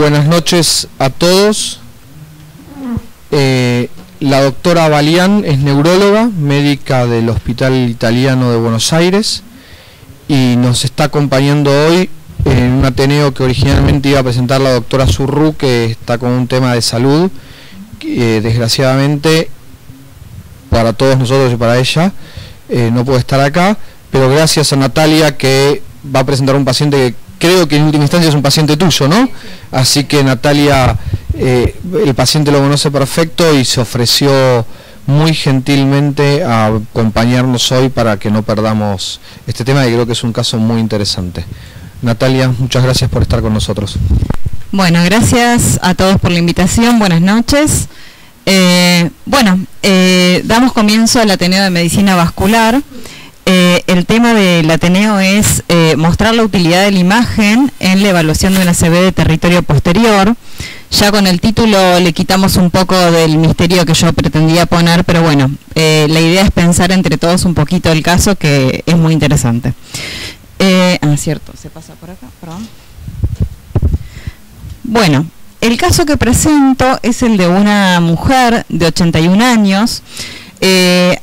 Buenas noches a todos. La doctora Balián es neuróloga, médica del Hospital Italiano de Buenos Aires, y nos está acompañando hoy en un ateneo que originalmente iba a presentar la doctora Zurrú, que está con un tema de salud, que desgraciadamente para todos nosotros y para ella no puede estar acá, pero gracias a Natalia, que va a presentar un paciente que creo que en última instancia es un paciente tuyo, ¿no? Así que Natalia, el paciente lo conoce perfecto y se ofreció muy gentilmente a acompañarnos hoy para que no perdamos este tema, que creo que es un caso muy interesante. Natalia, muchas gracias por estar con nosotros. Bueno, gracias a todos por la invitación, buenas noches. Damos comienzo al Ateneo de Medicina Vascular. El tema del Ateneo es mostrar la utilidad de la imagen en la evaluación de una ACV de territorio posterior. Ya con el título le quitamos un poco del misterio que yo pretendía poner, pero bueno, la idea es pensar entre todos un poquito el caso, que es muy interesante. Cierto, se pasa por acá, perdón. Bueno, el caso que presento es el de una mujer de 81 años,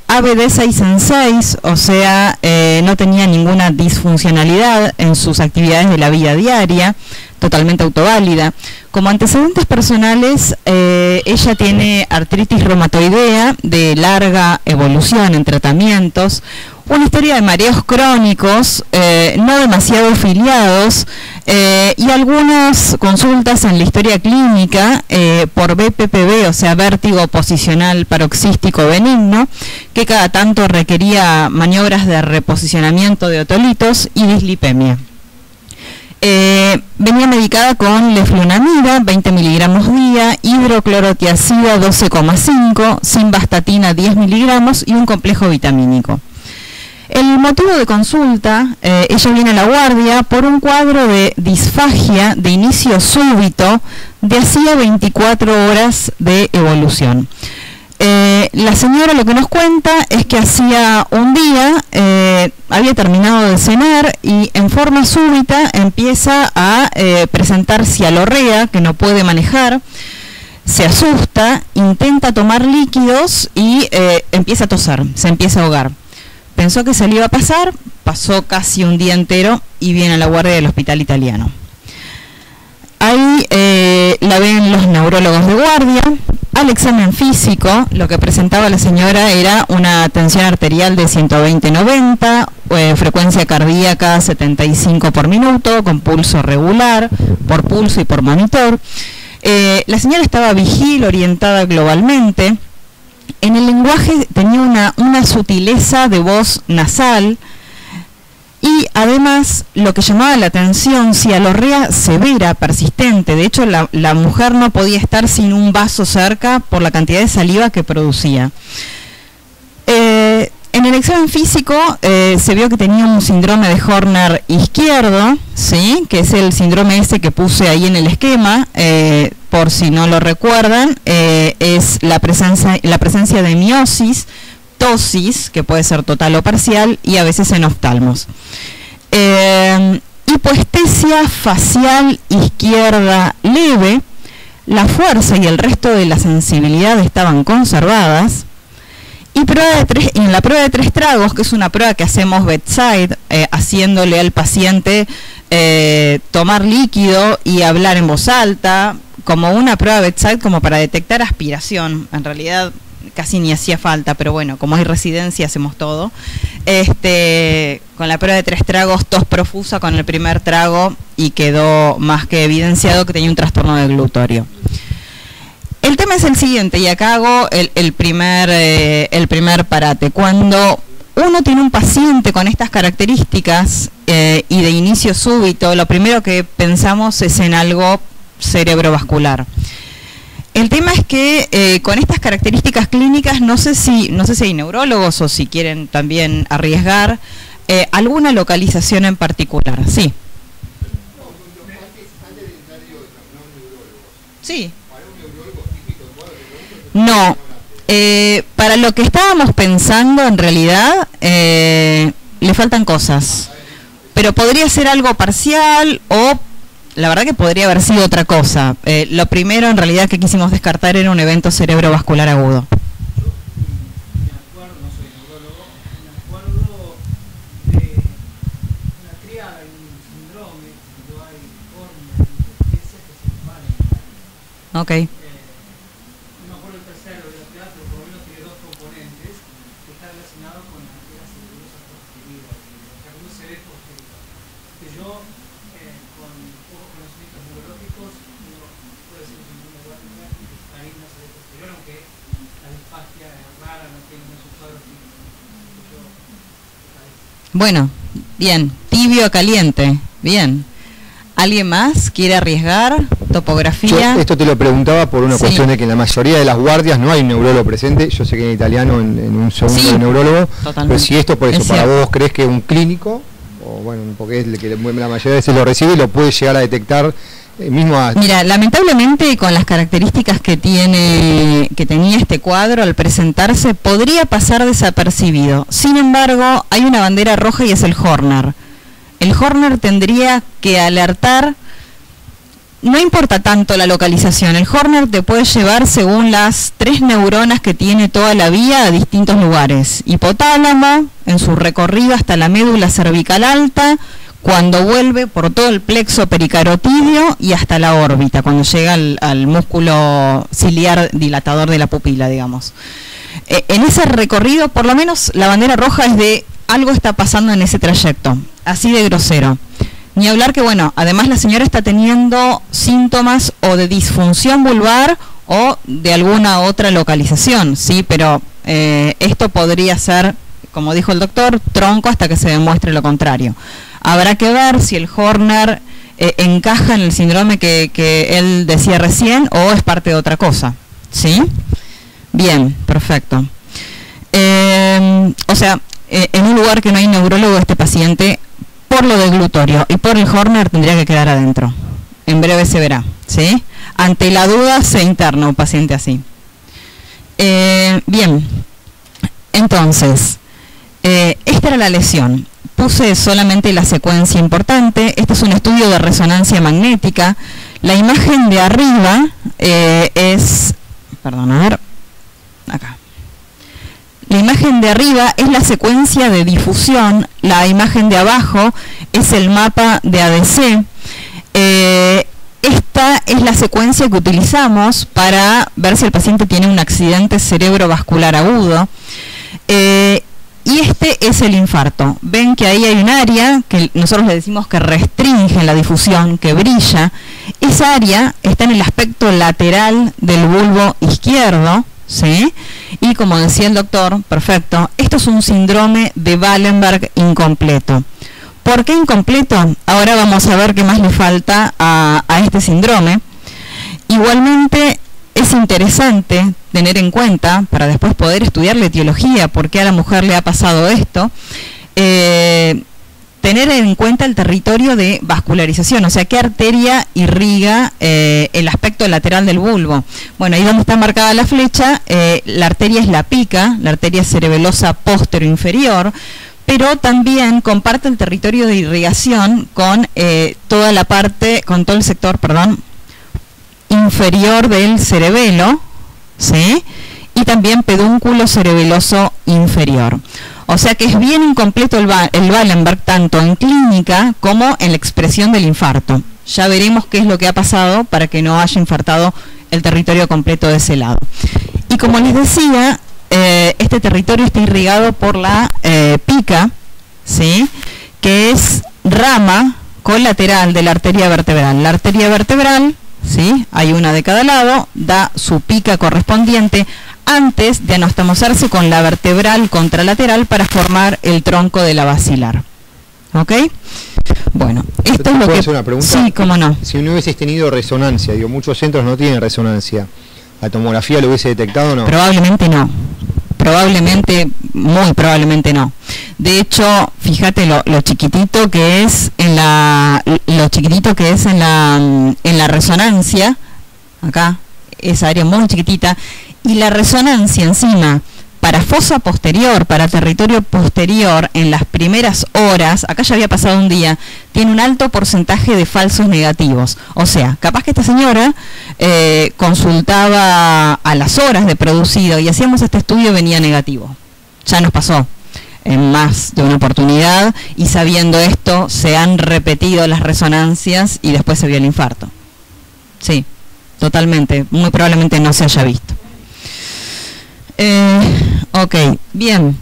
ABD 6 en 6, o sea, no tenía ninguna disfuncionalidad en sus actividades de la vida diaria, totalmente autoválida. Como antecedentes personales, ella tiene artritis reumatoidea de larga evolución en tratamientos, una historia de mareos crónicos, no demasiado afiliados, y algunas consultas en la historia clínica por BPPV, o sea, vértigo posicional paroxístico benigno, que cada tanto requería maniobras de reposicionamiento de otolitos y dislipemia. Venía medicada con leflunomida, 20 miligramos día, hidroclorotiazida 12,5, simvastatina 10 miligramos y un complejo vitamínico. El motivo de consulta, ella viene a la guardia por un cuadro de disfagia de inicio súbito de hacía 24 horas de evolución. La señora lo que nos cuenta es que hacía un día había terminado de cenar y en forma súbita empieza a presentar cialorrea, que no puede manejar, se asusta, intenta tomar líquidos y empieza a toser, se empieza a ahogar. Pensó que se le iba a pasar, pasó casi un día entero y viene a la guardia del Hospital Italiano. Ahí la ven los neurólogos de guardia. Al examen físico, lo que presentaba la señora era una tensión arterial de 120/90, frecuencia cardíaca 75 por minuto, con pulso regular, por pulso y por monitor. La señora estaba vigil, orientada globalmente. En el lenguaje tenía una sutileza de voz nasal y además lo que llamaba la atención, cialorrea severa, persistente. De hecho, la mujer no podía estar sin un vaso cerca por la cantidad de saliva que producía. En el examen físico se vio que tenía un síndrome de Horner izquierdo, ¿sí? Que es el síndrome ese que puse ahí en el esquema, por si no lo recuerdan, es la presencia de miosis, ptosis, que puede ser total o parcial, y a veces en oftalmos. Hipoestesia facial izquierda leve, la fuerza y el resto de la sensibilidad estaban conservadas. Y en la prueba de 3 tragos, que es una prueba que hacemos bedside, haciéndole al paciente tomar líquido y hablar en voz alta, como una prueba bedside como para detectar aspiración. En realidad casi ni hacía falta, pero bueno, como hay residencia hacemos todo. Con la prueba de 3 tragos, tos profusa con el primer trago, y quedó más que evidenciado que tenía un trastorno de glutorio. El tema es el siguiente, y acá hago el primer parate. Cuando uno tiene un paciente con estas características y de inicio súbito, lo primero que pensamos es en algo cerebrovascular. El tema es que con estas características clínicas, no sé si hay neurólogos o si quieren también arriesgar alguna localización en particular. Sí. Sí. No, para lo que estábamos pensando en realidad le faltan cosas, pero podría ser algo parcial o la verdad que podría haber sido otra cosa. Lo primero, en realidad, que quisimos descartar era un evento cerebrovascular agudo. Ok. No me acuerdo el tercero de la teatro, pero por lo menos tiene dos componentes que están relacionados con la celulosa posterior, o sea, cómo se ve posterior. Que yo, con pocos conocimientos neurológicos, uno puede ser un síndrome de Waldenberg y ahí no se ve posterior, aunque la disfagia es rara, no tiene muchos cuadros clínicos. Bueno, bien, tibio a caliente, bien. ¿Alguien más quiere arriesgar? ¿Topografía? Yo esto te lo preguntaba por una cuestión de que en la mayoría de las guardias no hay un neurólogo presente. Yo sé que en italiano en un segundo de neurólogo, pero si esto por eso, para vos crees que un clínico, o bueno, porque es el que la mayoría de veces lo recibe y lo puede llegar a detectar mismo a... Mira, lamentablemente con las características que tenía este cuadro al presentarse, podría pasar desapercibido. Sin embargo, hay una bandera roja y es el Horner. El Horner tendría que alertar, no importa tanto la localización, el Horner te puede llevar según las 3 neuronas que tiene toda la vía a distintos lugares. Hipotálamo, en su recorrido hasta la médula cervical alta, cuando vuelve por todo el plexo pericarotídeo y hasta la órbita, cuando llega al músculo ciliar dilatador de la pupila, digamos. En ese recorrido, por lo menos la bandera roja es de algo está pasando en ese trayecto, así de grosero. Ni hablar que, bueno, además la señora está teniendo síntomas o de disfunción vulvar o de alguna otra localización, ¿sí? Pero esto podría ser, como dijo el doctor, tronco hasta que se demuestre lo contrario. Habrá que ver si el Horner encaja en el síndrome que él decía recién o es parte de otra cosa, ¿sí? Bien, perfecto. O sea, en un lugar que no hay neurólogo, este paciente, por lo del glutorio y por el Horner, tendría que quedar adentro. En breve se verá, ¿sí? Ante la duda, se interna un paciente así. Bien, entonces, esta era la lesión. Puse solamente la secuencia importante. Este es un estudio de resonancia magnética. La imagen de arriba es... Perdón, a ver. Acá. La imagen de arriba es la secuencia de difusión, la imagen de abajo es el mapa de ADC. Esta es la secuencia que utilizamos para ver si el paciente tiene un accidente cerebrovascular agudo. Y este es el infarto. Ven que ahí hay un área que nosotros le decimos que restringe la difusión, que brilla. Esa área está en el aspecto lateral del bulbo izquierdo, ¿sí? Y como decía el doctor, perfecto, esto es un síndrome de Wallenberg incompleto. ¿Por qué incompleto? Ahora vamos a ver qué más le falta a este síndrome. Igualmente es interesante tener en cuenta, para después poder estudiar la etiología, por qué a la mujer le ha pasado esto, tener en cuenta el territorio de vascularización, o sea, qué arteria irriga el aspecto lateral del bulbo. Bueno, ahí donde está marcada la flecha, la arteria es la pica, la arteria cerebelosa posterior-inferior, pero también comparte el territorio de irrigación con toda la parte, con todo el sector, perdón, inferior del cerebelo, ¿sí? Y también pedúnculo cerebeloso inferior. O sea que es bien incompleto el Wallenberg, tanto en clínica como en la expresión del infarto. Ya veremos qué es lo que ha pasado para que no haya infartado el territorio completo de ese lado. Y como les decía, este territorio está irrigado por la pica, ¿sí? Que es rama colateral de la arteria vertebral. La arteria vertebral, ¿sí? Hay una de cada lado, da su pica correspondiente antes de anastomosarse con la vertebral contralateral para formar el tronco de la basilar. ¿Ok? Bueno, esto es lo que... hacer una pregunta? Sí, cómo no. Si no hubieses tenido resonancia, digo, muchos centros no tienen resonancia, ¿la tomografía lo hubiese detectado o no? Probablemente no. Probablemente, muy probablemente no. De hecho, fíjate lo chiquitito que es en la resonancia, acá, esa área muy chiquitita, y la resonancia encima para fosa posterior, para territorio posterior, en las primeras horas, acá ya había pasado un día, tiene un alto porcentaje de falsos negativos. O sea, capaz que esta señora consultaba a las horas de producido y hacíamos este estudio, venía negativo. Ya nos pasó en más de una oportunidad, y sabiendo esto se han repetido las resonancias y después se vio el infarto. Sí, totalmente, muy probablemente no se haya visto. Ok, bien.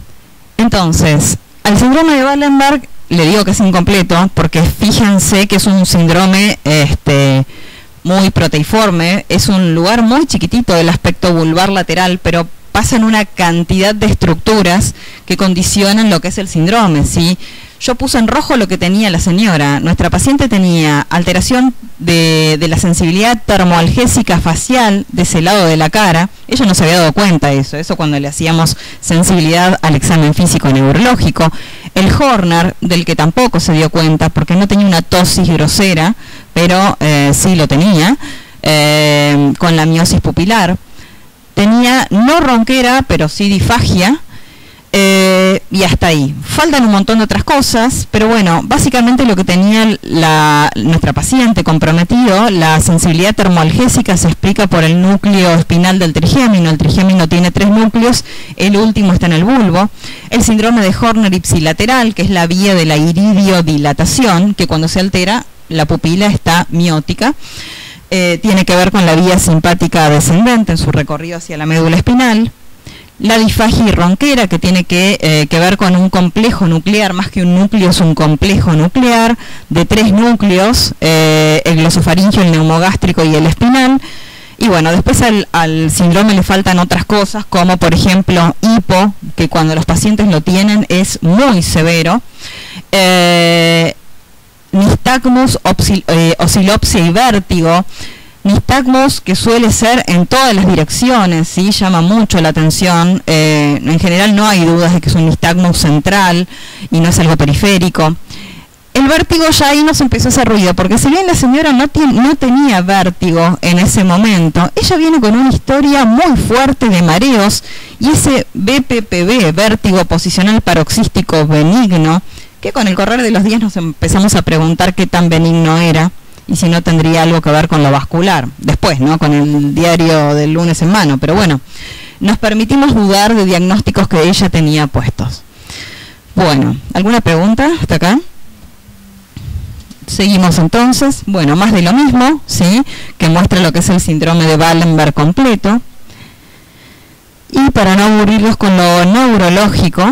Entonces, al síndrome de Wallenberg le digo que es incompleto porque fíjense que es un síndrome muy proteiforme, es un lugar muy chiquitito del aspecto vulvar lateral, pero pasan una cantidad de estructuras que condicionan lo que es el síndrome, ¿sí? Yo puse en rojo lo que tenía la señora. Nuestra paciente tenía alteración de la sensibilidad termoalgésica facial de ese lado de la cara. Ella no se había dado cuenta de eso cuando le hacíamos sensibilidad al examen físico neurológico. El Horner, del que tampoco se dio cuenta porque no tenía una tosis grosera, pero sí lo tenía, con la miosis pupilar. Tenía no ronquera, pero sí disfagia. Y hasta ahí. Faltan un montón de otras cosas, pero bueno, básicamente lo que tenía nuestra paciente comprometido, la sensibilidad termoalgésica se explica por el núcleo espinal del trigémino. El trigémino tiene 3 núcleos, el último está en el bulbo. El síndrome de Horner ipsilateral, que es la vía de la iridiodilatación, que cuando se altera la pupila está miótica. Tiene que ver con la vía simpática descendente en su recorrido hacia la médula espinal. La disfagia y ronquera, que tiene que ver con un complejo nuclear, más que un núcleo, es un complejo nuclear de 3 núcleos, el glosofaringeo, el neumogástrico y el espinal. Y bueno, después al síndrome le faltan otras cosas, como por ejemplo hipo, que cuando los pacientes lo tienen es muy severo. Nistagmus, oscilopsia y vértigo. Nistagmus, que suele ser en todas las direcciones, ¿sí? Llama mucho la atención. En general no hay dudas de que es un nistagmus central y no es algo periférico. El vértigo, ya ahí nos empezó a hacer ruido, porque si bien la señora no tenía vértigo en ese momento, ella viene con una historia muy fuerte de mareos, y ese BPPB, vértigo posicional paroxístico benigno, que con el correr de los días nos empezamos a preguntar qué tan benigno era, y si no tendría algo que ver con lo vascular, después, ¿no? Con el diario del lunes en mano, pero bueno, nos permitimos dudar de diagnósticos que ella tenía puestos. Bueno, ¿alguna pregunta hasta acá? Seguimos entonces, bueno, más de lo mismo, ¿sí? Que muestra lo que es el síndrome de Wallenberg completo. Y para no aburrirlos con lo neurológico,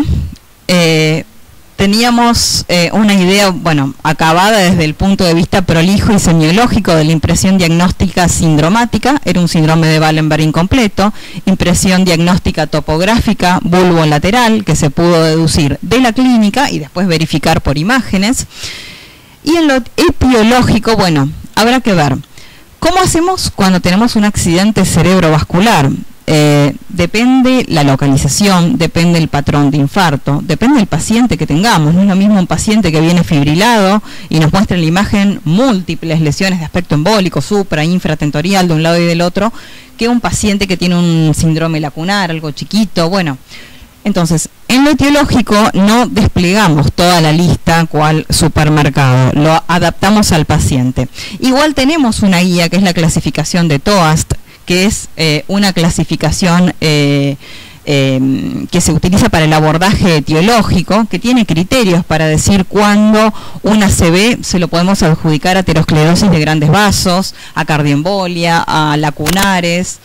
teníamos una idea, bueno, acabada desde el punto de vista prolijo y semiológico de la impresión diagnóstica sindromática. Era un síndrome de Wallenberg incompleto. Impresión diagnóstica topográfica bulbo-lateral, que se pudo deducir de la clínica y después verificar por imágenes. Y en lo etiológico, bueno, habrá que ver cómo hacemos cuando tenemos un accidente cerebrovascular. Depende la localización, depende el patrón de infarto, depende el paciente que tengamos. No es lo mismo un paciente que viene fibrilado y nos muestra en la imagen múltiples lesiones de aspecto embólico, supra, infratentorial de un lado y del otro, que un paciente que tiene un síndrome lacunar, algo chiquito. Bueno, entonces, en lo etiológico no desplegamos toda la lista cual supermercado, lo adaptamos al paciente. Igual tenemos una guía que es la clasificación de TOAST, que es una clasificación que se utiliza para el abordaje etiológico, que tiene criterios para decir cuándo un ACV se lo podemos adjudicar a aterosclerosis de grandes vasos, a cardioembolia, a lacunares,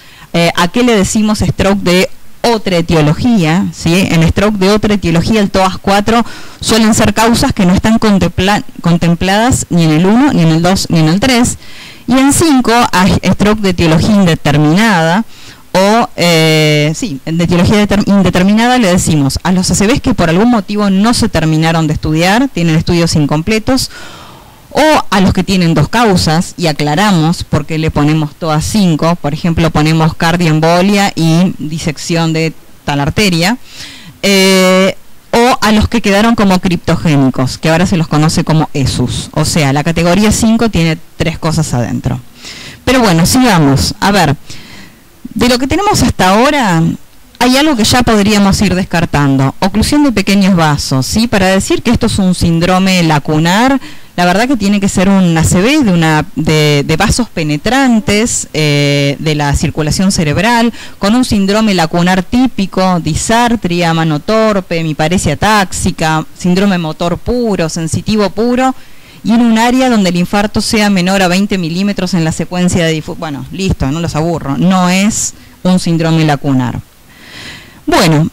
a qué le decimos stroke de otra etiología, ¿sí? En stroke de otra etiología, el TOAS 4 suelen ser causas que no están contempladas ni en el 1, ni en el 2, ni en el 3. Y en 5, a stroke de etiología indeterminada, o, de etiología indeterminada le decimos a los ACVs que por algún motivo no se terminaron de estudiar, tienen estudios incompletos, o a los que tienen 2 causas, y aclaramos por qué le ponemos TOAS 5, por ejemplo, ponemos cardioembolia y disección de tal arteria, o a los que quedaron como criptogénicos, que ahora se los conoce como ESUS. O sea, la categoría 5 tiene 3 cosas adentro. Pero bueno, sigamos. A ver, de lo que tenemos hasta ahora, hay algo que ya podríamos ir descartando. Oclusión de pequeños vasos, ¿sí? Para decir que esto es un síndrome lacunar, la verdad que tiene que ser un ACV de vasos penetrantes de la circulación cerebral, con un síndrome lacunar típico, disartria, mano torpe, hemiparesia táxica, síndrome motor puro, sensitivo puro, y en un área donde el infarto sea menor a 20 milímetros en la secuencia de difusión. Bueno, listo, no los aburro, no es un síndrome lacunar. Bueno,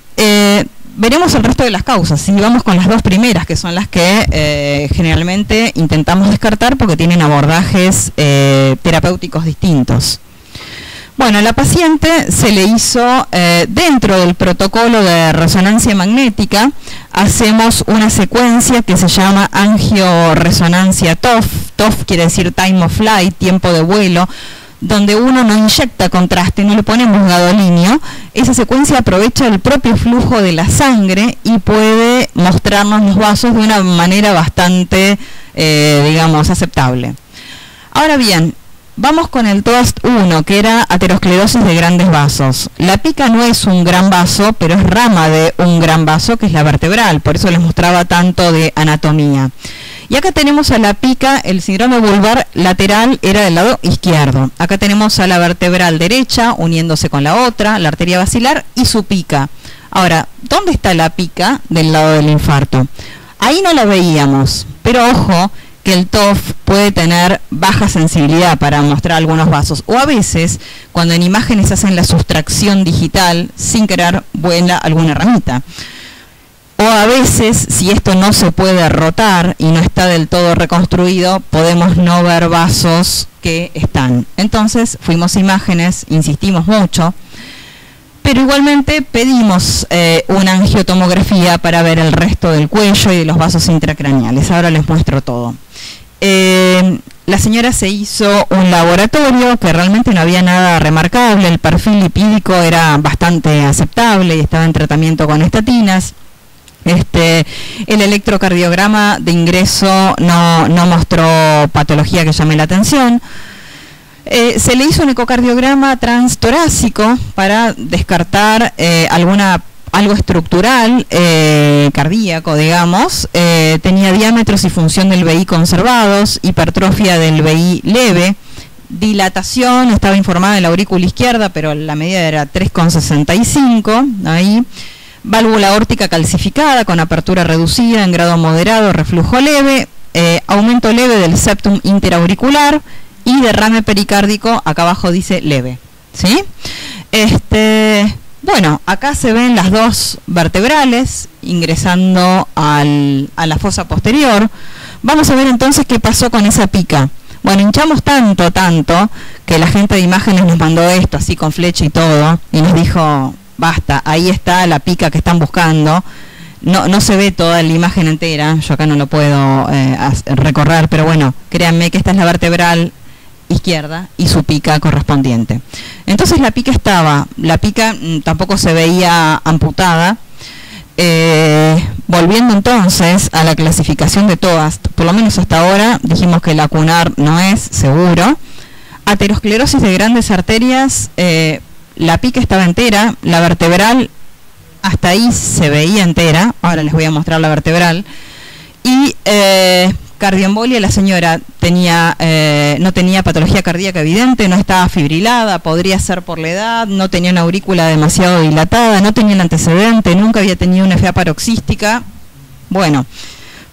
veremos el resto de las causas. Si vamos con las dos primeras, que son las que generalmente intentamos descartar porque tienen abordajes terapéuticos distintos. Bueno, a la paciente se le hizo, dentro del protocolo de resonancia magnética, hacemos una secuencia que se llama angioresonancia TOF. TOF quiere decir time of flight, tiempo de vuelo, donde uno no inyecta contraste, no le ponemos gadolinio. Esa secuencia aprovecha el propio flujo de la sangre y puede mostrarnos los vasos de una manera bastante, digamos, aceptable. Ahora bien, vamos con el TOAST 1, que era aterosclerosis de grandes vasos. La pica no es un gran vaso, pero es rama de un gran vaso, que es la vertebral, por eso les mostraba tanto de anatomía. Y acá tenemos a la pica, el síndrome vulvar lateral era del lado izquierdo. Acá tenemos a la vertebral derecha uniéndose con la otra, la arteria basilar y su pica. Ahora, ¿dónde está la pica del lado del infarto? Ahí no la veíamos, pero ojo que el TOF puede tener baja sensibilidad para mostrar algunos vasos. O a veces, cuando en imágenes hacen la sustracción digital, sin querer vuela alguna ramita. O a veces, si esto no se puede rotar y no está del todo reconstruido, podemos no ver vasos que están. Entonces, fuimos a imágenes, insistimos mucho, pero igualmente pedimos una angiotomografía para ver el resto del cuello y de los vasos intracraneales. Ahora les muestro todo. La señora se hizo un laboratorio que realmente no había nada remarcable, el perfil lipídico era bastante aceptable y estaba en tratamiento con estatinas. El electrocardiograma de ingreso no mostró patología que llame la atención. Se le hizo un ecocardiograma transtorácico para descartar algo estructural, cardíaco, digamos. Tenía diámetros y función del VI conservados, hipertrofia del VI leve, dilatación, estaba informada en la aurícula izquierda, pero la medida era 3,65, ahí. Válvula aórtica calcificada con apertura reducida en grado moderado, reflujo leve, aumento leve del septum interauricular y derrame pericárdico, acá abajo dice leve, ¿sí? Bueno, acá se ven las dos vertebrales ingresando a la fosa posterior. Vamos a ver entonces qué pasó con esa pica. Bueno, hinchamos tanto, que la gente de imágenes nos mandó esto, así con flecha y todo, y nos dijo, basta, ahí está la pica que están buscando. No se ve toda la imagen entera, yo acá no lo puedo recorrer, pero bueno, créanme que esta es la vertebral izquierda y su pica correspondiente. Entonces la pica tampoco se veía amputada. Volviendo entonces a la clasificación de TOAST, por lo menos hasta ahora dijimos que lacunar no es seguro. Aterosclerosis de grandes arterias, la pica estaba entera, la vertebral hasta ahí se veía entera, ahora les voy a mostrar la vertebral, y cardioembolia, la señora no tenía patología cardíaca evidente, no estaba fibrilada, podría ser por la edad, no tenía una aurícula demasiado dilatada, no tenía el antecedente, nunca había tenido una FA paroxística. Bueno,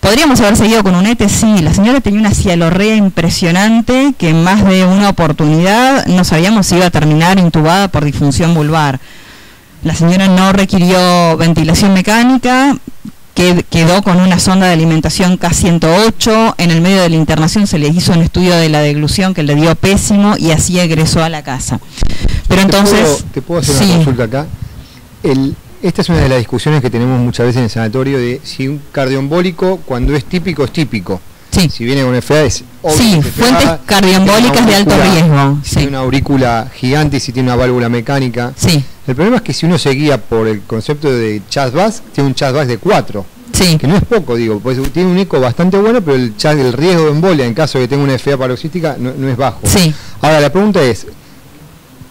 podríamos haber seguido con un ET, sí, la señora tenía una cialorrea impresionante que en más de una oportunidad no sabíamos si iba a terminar intubada por disfunción vulvar. La señora no requirió ventilación mecánica, quedó con una sonda de alimentación K108, en el medio de la internación se le hizo un estudio de la deglución que le dio pésimo y así egresó a la casa. Pero entonces... ¿Te puedo hacer una consulta acá? Esta es una de las discusiones que tenemos muchas veces en el sanatorio de si un cardioembólico, cuando es típico, Sí. Si viene con FA es obvio. Sí, fuentes cardioembólicas de alto riesgo. Si tiene una aurícula gigante y si tiene una válvula mecánica. Sí. El problema es que si uno se guía por el concepto de Chas-Bas, tiene un Chas-Bas de 4. Sí. Que no es poco, digo, pues tiene un eco bastante bueno, pero el riesgo de embolia en caso de que tenga una FA paroxística no es bajo. Sí. Ahora, la pregunta es,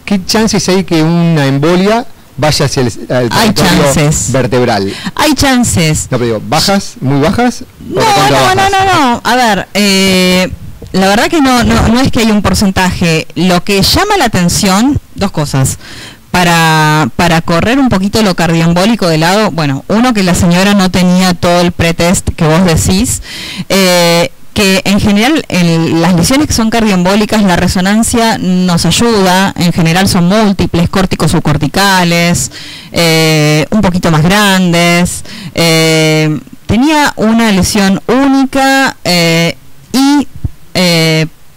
¿qué chances hay que una embolia vaya hacia el territorio vertebral. Hay chances. No, pero digo, ¿bajas? ¿Muy bajas? No. A ver, la verdad que no es que hay un porcentaje. Lo que llama la atención, dos cosas. Para correr un poquito lo cardioembólico de lado, bueno, uno, que la señora no tenía todo el pretest que vos decís, que en general las lesiones que son cardioembólicas, la resonancia nos ayuda, en general son múltiples, córticos subcorticales, un poquito más grandes, tenía una lesión única y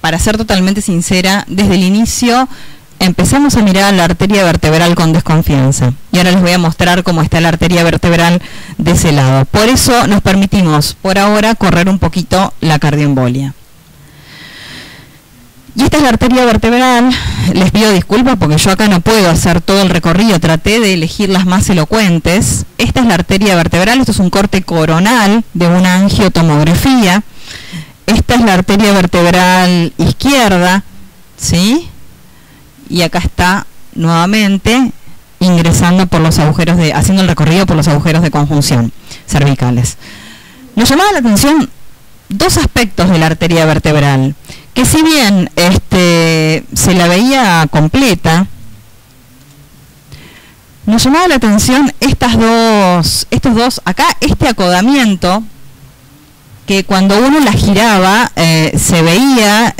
para ser totalmente sincera, desde el inicio empezamos a mirar la arteria vertebral con desconfianza. Y ahora les voy a mostrar cómo está la arteria vertebral de ese lado. Por eso nos permitimos, por ahora, correr un poquito la cardioembolia. Y esta es la arteria vertebral. Les pido disculpas porque yo acá no puedo hacer todo el recorrido. Traté de elegir las más elocuentes. Esta es la arteria vertebral. Esto es un corte coronal de una angiotomografía. Esta es la arteria vertebral izquierda, ¿sí? Y acá está nuevamente ingresando por los agujeros haciendo el recorrido por los agujeros de conjunción cervicales. Nos llamaba la atención dos aspectos de la arteria vertebral, que si bien se la veía completa, nos llamaba la atención estos dos, acá este acodamiento, que cuando uno la giraba se veía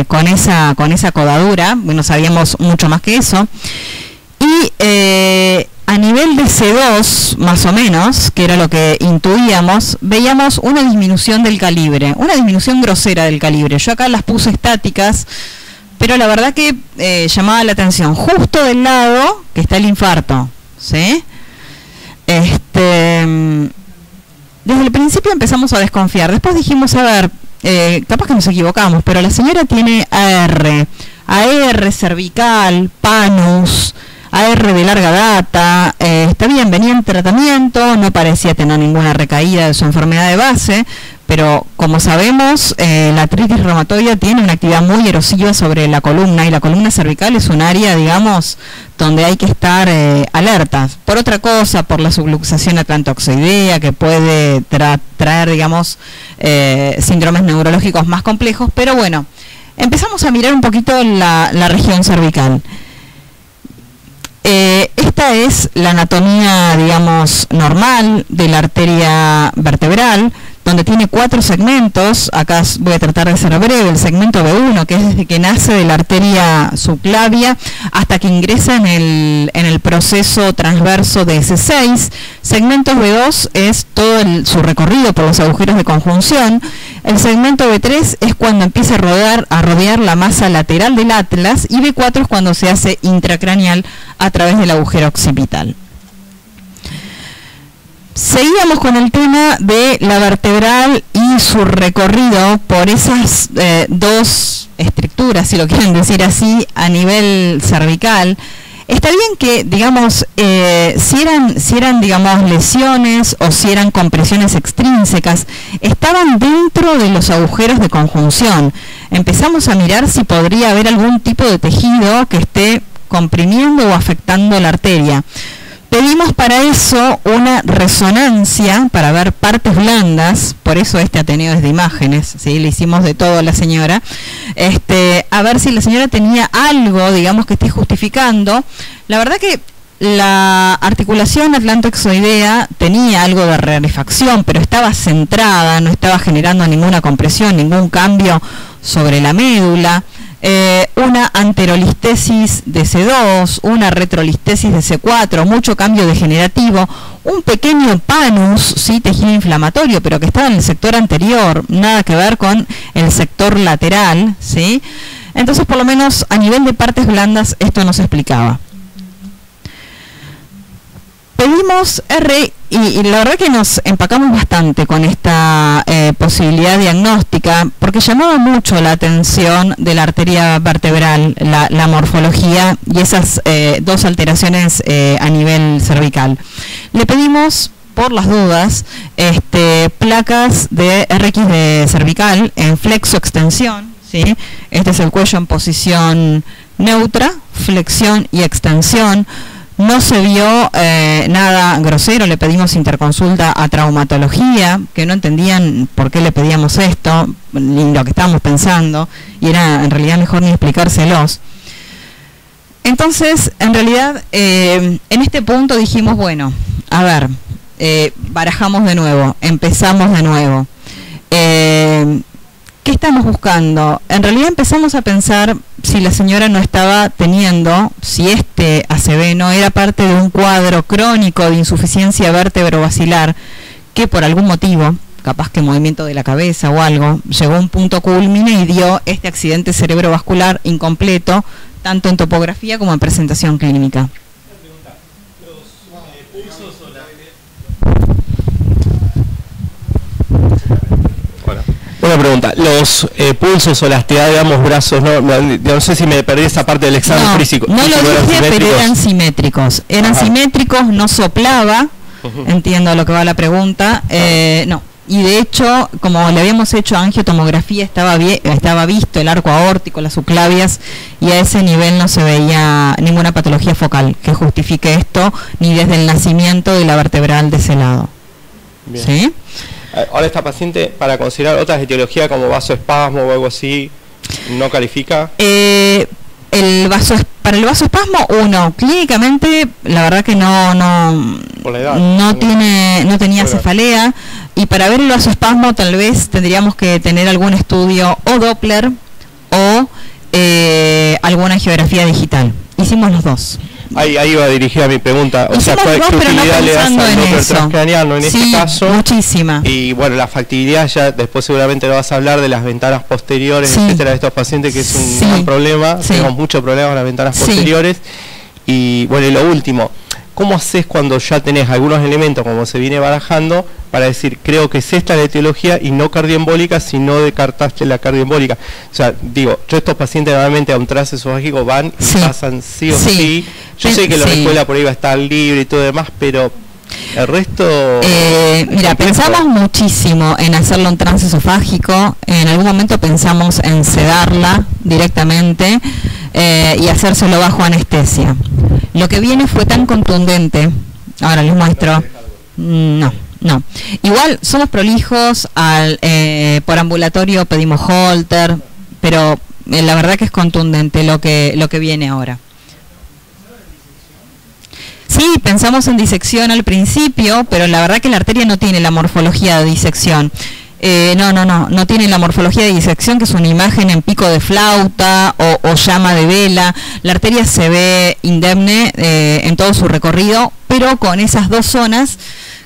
con esa codadura, bueno, sabíamos mucho más que eso, y a nivel de C2, más o menos, que era lo que intuíamos, veíamos una disminución del calibre, una disminución grosera del calibre. Yo acá las puse estáticas, pero la verdad que llamaba la atención, justo del lado que está el infarto, ¿sí? Desde el principio empezamos a desconfiar. Después dijimos, a ver, capaz que nos equivocamos, pero la señora tiene AR cervical, panus, AR de larga data, está bien, venía en tratamiento, no parecía tener ninguna recaída de su enfermedad de base, pero como sabemos, la artritis reumatoidea tiene una actividad muy erosiva sobre la columna, y la columna cervical es un área, digamos, donde hay que estar alertas. Por otra cosa, por la subluxación atlantoxoidea, que puede traer, digamos, síndromes neurológicos más complejos, pero bueno, empezamos a mirar un poquito la región cervical. Esta es la anatomía, digamos, normal de la arteria vertebral, donde tiene 4 segmentos. Acá voy a tratar de ser breve. El segmento B1, que es desde que nace de la arteria subclavia hasta que ingresa en el proceso transverso de S6. Segmento B2 es todo su recorrido por los agujeros de conjunción. El segmento B3 es cuando empieza a rodear la masa lateral del atlas, y B4 es cuando se hace intracraneal a través del agujero occipital. Seguíamos con el tema de la vertebral y su recorrido por esas dos estructuras, si lo quieren decir así, a nivel cervical. Está bien que, digamos, si eran, digamos, lesiones o si eran compresiones extrínsecas, estaban dentro de los agujeros de conjunción. Empezamos a mirar si podría haber algún tipo de tejido que esté comprimiendo o afectando la arteria. Pedimos para eso una resonancia para ver partes blandas, por eso este Ateneo es de imágenes, ¿sí? Le hicimos de todo a la señora, a ver si la señora tenía algo, digamos, que esté justificando. La verdad que la articulación atlantoxoidea tenía algo de rarefacción, pero estaba centrada, no estaba generando ninguna compresión, ningún cambio sobre la médula. Una anterolistesis de C2, una retrolistesis de C4, mucho cambio degenerativo, un pequeño panus, sí, tejido inflamatorio, pero que estaba en el sector anterior, nada que ver con el sector lateral, ¿sí? Entonces, por lo menos a nivel de partes blandas, esto nos explicaba. Pedimos y la verdad que nos empacamos bastante con esta posibilidad diagnóstica, porque llamaba mucho la atención de la arteria vertebral, la morfología y esas dos alteraciones a nivel cervical. Le pedimos, por las dudas, placas de RX de cervical en flexo-extensión, ¿sí? Este es el cuello en posición neutra, flexión y extensión, No se vio nada grosero, le pedimos interconsulta a traumatología, que no entendían por qué le pedíamos esto, ni lo que estábamos pensando, y era en realidad mejor ni explicárselos. Entonces, en realidad, en este punto dijimos, bueno, a ver, barajamos de nuevo, empezamos de nuevo. ¿Qué estamos buscando? En realidad empezamos a pensar si la señora no estaba teniendo, si este ACV no era parte de un cuadro crónico de insuficiencia vértebro-basilar, que por algún motivo, capaz que movimiento de la cabeza o algo, llegó a un punto culmine y dio este accidente cerebrovascular incompleto, tanto en topografía como en presentación clínica. Una pregunta, los pulsos o las actividades de ambos brazos, no sé si me perdí esa parte del examen físico. No lo dije, pero eran simétricos. Eran simétricos, no soplaba, entiendo a lo que va la pregunta, no. Y de hecho, como le habíamos hecho angiotomografía, estaba visto el arco aórtico, las subclavias, y a ese nivel no se veía ninguna patología focal que justifique esto, ni desde el nacimiento de la vertebral de ese lado. Bien. ¿Sí? Ahora esta paciente, para considerar otras etiologías como vasoespasmo o algo así, ¿no califica? Para el vasoespasmo, clínicamente la verdad que por la edad, no tenía cefalea, y para ver el vasoespasmo tal vez tendríamos que tener algún estudio o Doppler o alguna angiografía digital. Hicimos los dos. Ahí iba dirigida mi pregunta, o sea, ¿qué utilidad le das al Doppler transcraniano en este caso? Muchísima. Y bueno, la factibilidad, ya después seguramente lo vas a hablar de las ventanas posteriores, etcétera, de estos pacientes, que es un gran problema, tenemos muchos problemas con las ventanas posteriores. Y bueno, y lo último, ¿cómo haces cuando ya tenés algunos elementos, como se viene barajando, para decir, creo que es esta la etiología y no cardioembólica, si no descartaste la cardioembólica? O sea, digo, yo estos pacientes normalmente a un trance esofágico van y pasan sí o sí. Yo sé que la escuela por ahí va a estar libre y todo demás, pero el resto... mira, pensamos muchísimo en hacerlo un trance esofágico, en algún momento pensamos en sedarla directamente y hacérselo bajo anestesia. Lo que viene fue tan contundente, ahora les muestro, no. Igual somos prolijos, por ambulatorio pedimos Holter, pero la verdad que es contundente lo que viene ahora. Sí, pensamos en disección al principio, pero la verdad que la arteria no tiene la morfología de disección. No tiene la morfología de disección, que es una imagen en pico de flauta o llama de vela. La arteria se ve indemne en todo su recorrido, pero con esas dos zonas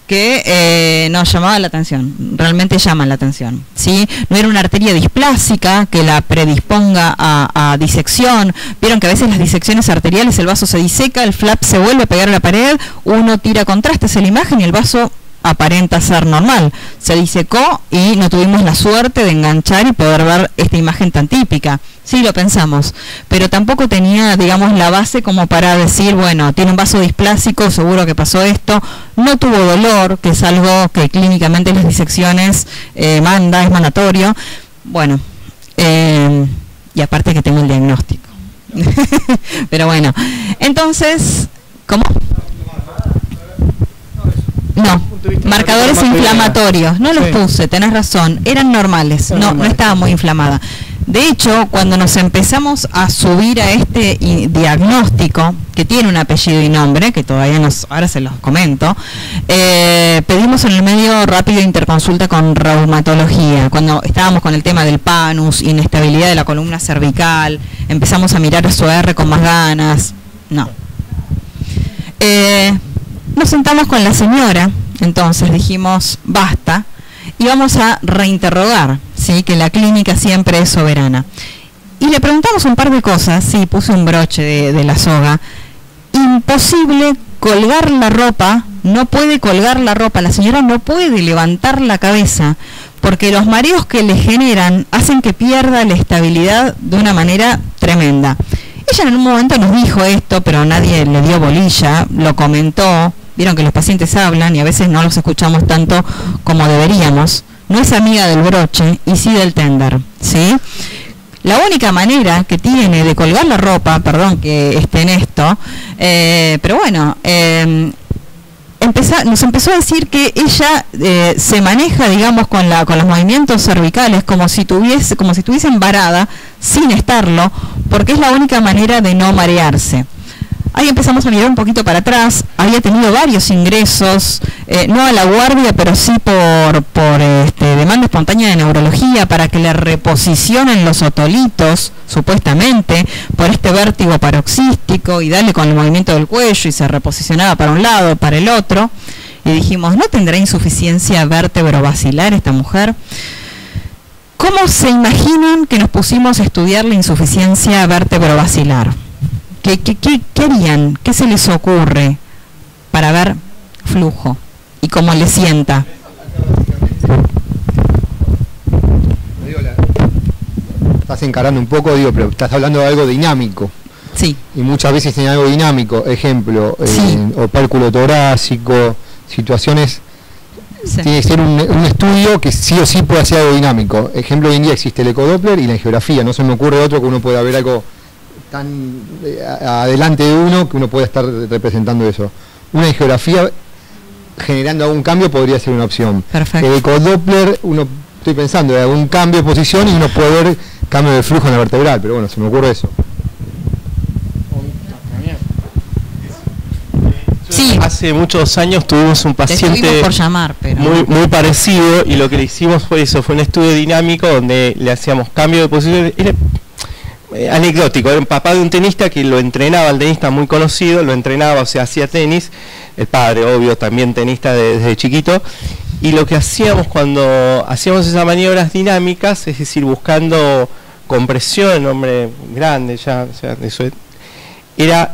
que nos llamaba la atención, realmente llaman la atención, ¿sí? No era una arteria displásica que la predisponga a disección. Vieron que a veces las disecciones arteriales, el vaso se diseca, el flap se vuelve a pegar a la pared, uno tira contrastes en la imagen y el vaso aparenta ser normal. Se disecó y no tuvimos la suerte de enganchar y poder ver esta imagen tan típica. Sí, lo pensamos, pero tampoco tenía, digamos, la base como para decir, bueno, tiene un vaso displásico, seguro que pasó esto. No tuvo dolor, que es algo que clínicamente las disecciones es mandatorio. Bueno, y aparte que tengo el diagnóstico. Pero bueno, entonces, ¿cómo? No, marcadores inflamatorios, no los puse, tenés razón, eran normales, no estaba muy inflamada. De hecho, cuando nos empezamos a subir a este diagnóstico, que tiene un apellido y nombre, que todavía ahora se los comento, pedimos en el medio rápido interconsulta con reumatología. Cuando estábamos con el tema del panus, inestabilidad de la columna cervical, empezamos a mirar a su R con más ganas, no. Nos sentamos con la señora, entonces dijimos, basta, y vamos a reinterrogar, ¿sí? Que la clínica siempre es soberana. Y le preguntamos un par de cosas, sí, puse un broche de la soga. Imposible colgar la ropa, no puede colgar la ropa, la señora no puede levantar la cabeza, porque los mareos que le generan hacen que pierda la estabilidad de una manera tremenda. Ella en un momento nos dijo esto, pero nadie le dio bolilla, lo comentó. Vieron que los pacientes hablan y a veces no los escuchamos tanto como deberíamos. No es amiga del broche y sí del tender, ¿sí? la única manera que tiene de colgar la ropa, perdón que esté en esto, pero bueno, nos empezó a decir que ella se maneja, digamos, con los movimientos cervicales como si estuviese varada, sin estarlo, porque es la única manera de no marearse. Ahí empezamos a mirar un poquito para atrás. Había tenido varios ingresos, no a la guardia, pero sí por demanda espontánea de neurología para que le reposicionen los otolitos, supuestamente, por este vértigo paroxístico, y darle con el movimiento del cuello y se reposicionaba para un lado, para el otro. Y dijimos, ¿no tendrá insuficiencia vértebro-basilar esta mujer? ¿Cómo se imaginan que nos pusimos a estudiar la insuficiencia vértebro-basilar? ¿Qué harían? ¿Qué se les ocurre para ver flujo y cómo le sienta? Estás encarando un poco, pero estás hablando de algo dinámico. Sí. Y muchas veces en algo dinámico, ejemplo, sí. Opérculo torácico, situaciones, sí. Tiene que ser un estudio que sí o sí pueda ser algo dinámico. Ejemplo, hoy en día existe el ecodoppler y la angiografía, no se me ocurre otro que uno pueda ver algo tan adelante de uno que uno pueda estar representando eso. Una angiografía generando algún cambio podría ser una opción. Perfecto. El ecodoppler, estoy pensando en algún cambio de posición y uno puede ver cambio de flujo en la vertebral, pero bueno, se me ocurre eso. Sí. Hace muchos años tuvimos un paciente por llamar, pero muy parecido, y lo que le hicimos fue un estudio dinámico donde le hacíamos cambio de posición. Era anecdótico, era un papá de un tenista que lo entrenaba, el tenista muy conocido, lo entrenaba, o sea, hacía tenis, el padre, obvio, también tenista desde chiquito, y lo que hacíamos cuando hacíamos esas maniobras dinámicas, es decir, buscando compresión, hombre grande ya, o sea, eso era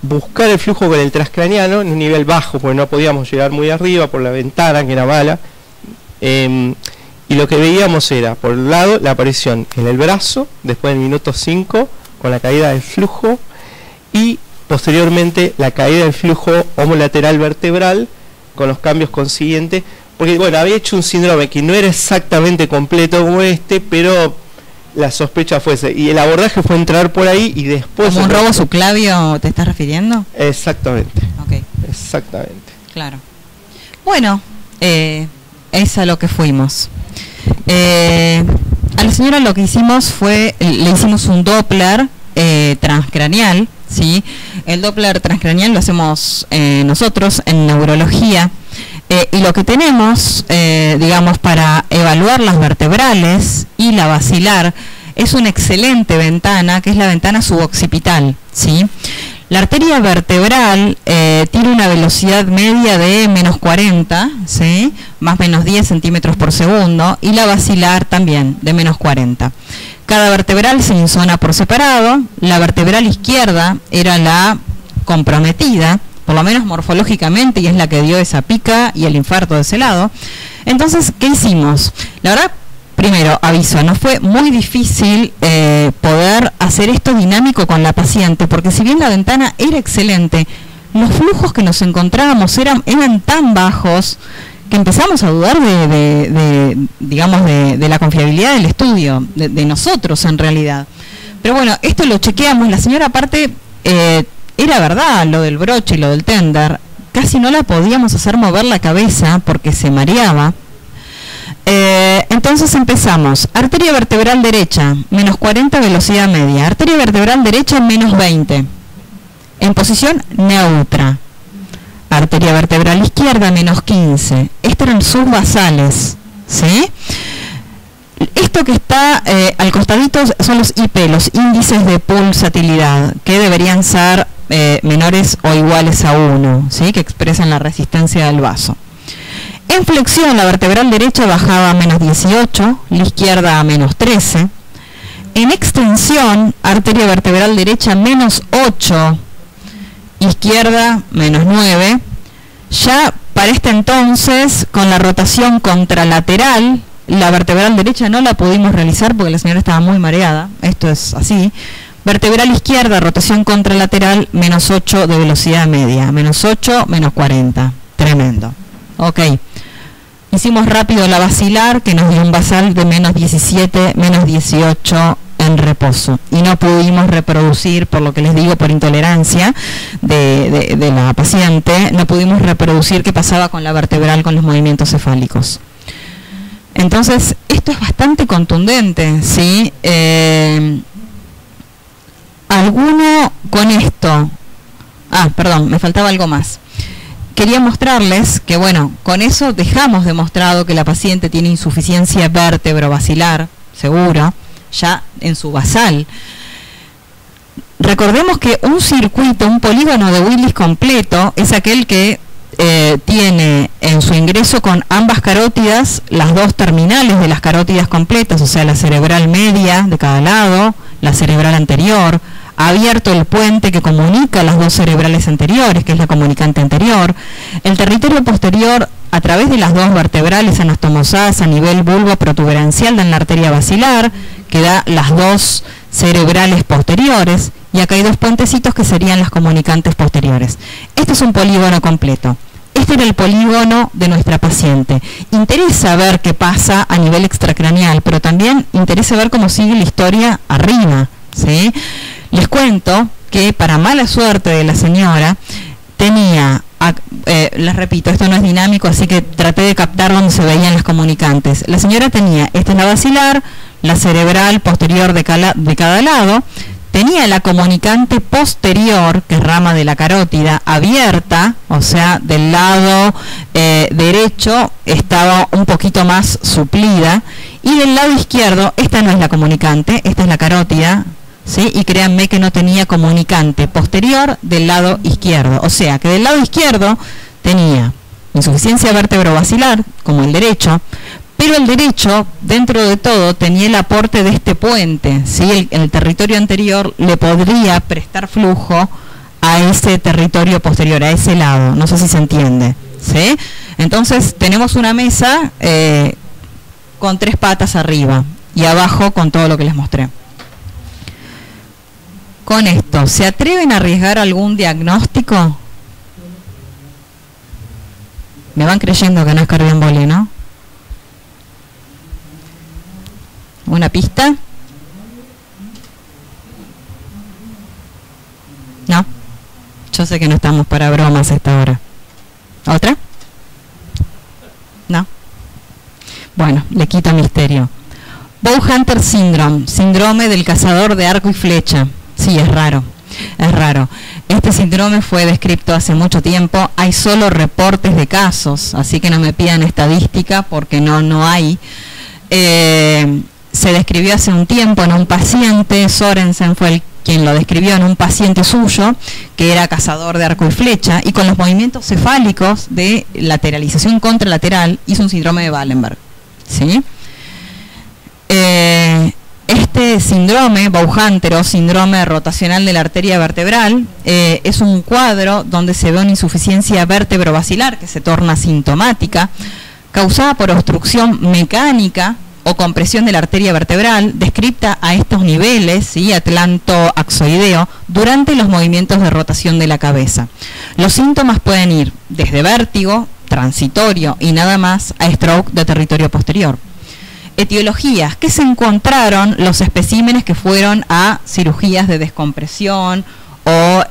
buscar el flujo con el transcraniano en un nivel bajo, porque no podíamos llegar muy arriba por la ventana, que era mala, y lo que veíamos era, por un lado, la aparición en el brazo, después del minuto 5, con la caída del flujo, y posteriormente la caída del flujo homolateral vertebral, con los cambios consiguientes, porque bueno, había hecho un síndrome que no era exactamente completo como pero la sospecha fue ese, y el abordaje fue entrar por ahí y después... ¿Como un robo subclavio te estás refiriendo? Exactamente. Ok. Exactamente. Claro. Bueno, es a lo que fuimos. A la señora lo que hicimos fue, le hicimos un Doppler transcranial, ¿sí? El Doppler transcranial lo hacemos nosotros en neurología, y lo que tenemos, digamos, para evaluar las vertebrales y la basilar, es una excelente ventana, que es la ventana suboccipital, ¿sí? La arteria vertebral tiene una velocidad media de menos 40, ¿sí? Más menos 10 centímetros por segundo, y la basilar también de menos 40. Cada vertebral se insona por separado. La vertebral izquierda era la comprometida, por lo menos morfológicamente, y es la que dio esa pica y el infarto de ese lado. Entonces, ¿qué hicimos? La verdad, primero, aviso, no fue muy difícil poder hacer esto dinámico con la paciente, porque si bien la ventana era excelente, los flujos que nos encontrábamos eran tan bajos que empezamos a dudar de la confiabilidad del estudio, de nosotros en realidad. Pero bueno, esto lo chequeamos. La señora aparte, era verdad lo del broche y lo del tender, casi no la podíamos hacer mover la cabeza porque se mareaba. Entonces empezamos, arteria vertebral derecha, menos 40 velocidad media, arteria vertebral derecha menos 20, en posición neutra, arteria vertebral izquierda menos 15, estos eran sus basales, ¿sí? Esto que está al costadito son los IP, los índices de pulsatilidad, que deberían ser menores o iguales a 1, ¿sí? Que expresan la resistencia del vaso. En flexión, la vertebral derecha bajaba a menos 18, la izquierda a menos 13. En extensión, arteria vertebral derecha menos 8, izquierda menos 9. Ya para este entonces, con la rotación contralateral, la vertebral derecha no la pudimos realizar porque la señora estaba muy mareada. Esto es así. Vertebral izquierda, rotación contralateral, menos 8 de velocidad media. Menos 8, menos 40. Tremendo. Ok. Hicimos rápido la basilar, que nos dio un basal de menos 17, menos 18 en reposo y no pudimos reproducir, por lo que les digo, por intolerancia de la paciente, no pudimos reproducir qué pasaba con la vertebral con los movimientos cefálicos. Entonces, esto es bastante contundente, ¿sí? ¿Alguno con esto? Perdón, me faltaba algo más. Quería mostrarles que, bueno, con eso dejamos demostrado que la paciente tiene insuficiencia vértebro-basilar, seguro, ya en su basal. Recordemos que un circuito, un polígono de Willis completo, es aquel que tiene en su ingreso con ambas carótidas las dos terminales de las carótidas completas, o sea, la cerebral media de cada lado, la cerebral anterior, ha abierto el puente que comunica las dos cerebrales anteriores, que es la comunicante anterior, el territorio posterior a través de las dos vertebrales anastomosadas a nivel bulbo protuberancial en la arteria basilar, que da las dos cerebrales posteriores, y acá hay dos puentecitos que serían las comunicantes posteriores. Este es un polígono completo. Este era el polígono de nuestra paciente. Interesa ver qué pasa a nivel extracraneal, pero también interesa ver cómo sigue la historia arriba, ¿sí? Les cuento que, para mala suerte de la señora, tenía, les repito, esto no es dinámico, así que traté de captar donde se veían las comunicantes. La señora tenía, esta es la basilar, la cerebral posterior de cada lado, tenía la comunicante posterior, que es rama de la carótida, abierta, o sea, del lado derecho estaba un poquito más suplida, y del lado izquierdo, esta no es la comunicante, esta es la carótida, ¿sí? Y créanme que no tenía comunicante posterior del lado izquierdo, o sea, que del lado izquierdo tenía insuficiencia vértebro-basilar, como el derecho, pero el derecho, dentro de todo, tenía el aporte de este puente, ¿sí? El territorio anterior le podría prestar flujo a ese territorio posterior, a ese lado, no sé si se entiende, ¿sí? Entonces, tenemos una mesa con tres patas arriba y abajo con todo lo que les mostré. Con esto, ¿se atreven a arriesgar algún diagnóstico? Me van creyendo que no es cardioembolia, ¿no? ¿Una pista? No. Yo sé que no estamos para bromas a esta hora. ¿Otra? No. Bueno, le quito misterio. Bowhunter Syndrome, síndrome del cazador de arco y flecha. Sí, es raro, es raro. Este síndrome fue descrito hace mucho tiempo, hay solo reportes de casos, así que no me pidan estadística porque no hay. Se describió hace un tiempo en un paciente, Sorensen fue quien lo describió en un paciente suyo, que era cazador de arco y flecha, y con los movimientos cefálicos de lateralización contralateral hizo un síndrome de Wallenberg, ¿sí? Este síndrome, Bowhunter o síndrome rotacional de la arteria vertebral, es un cuadro donde se ve una insuficiencia vértebro-basilar que se torna sintomática, causada por obstrucción mecánica o compresión de la arteria vertebral, descripta a estos niveles, ¿sí? Atlanto-axoideo, durante los movimientos de rotación de la cabeza. Los síntomas pueden ir desde vértigo, transitorio y nada más, a stroke de territorio posterior. Etiologías, que se encontraron los especímenes que fueron a cirugías de descompresión o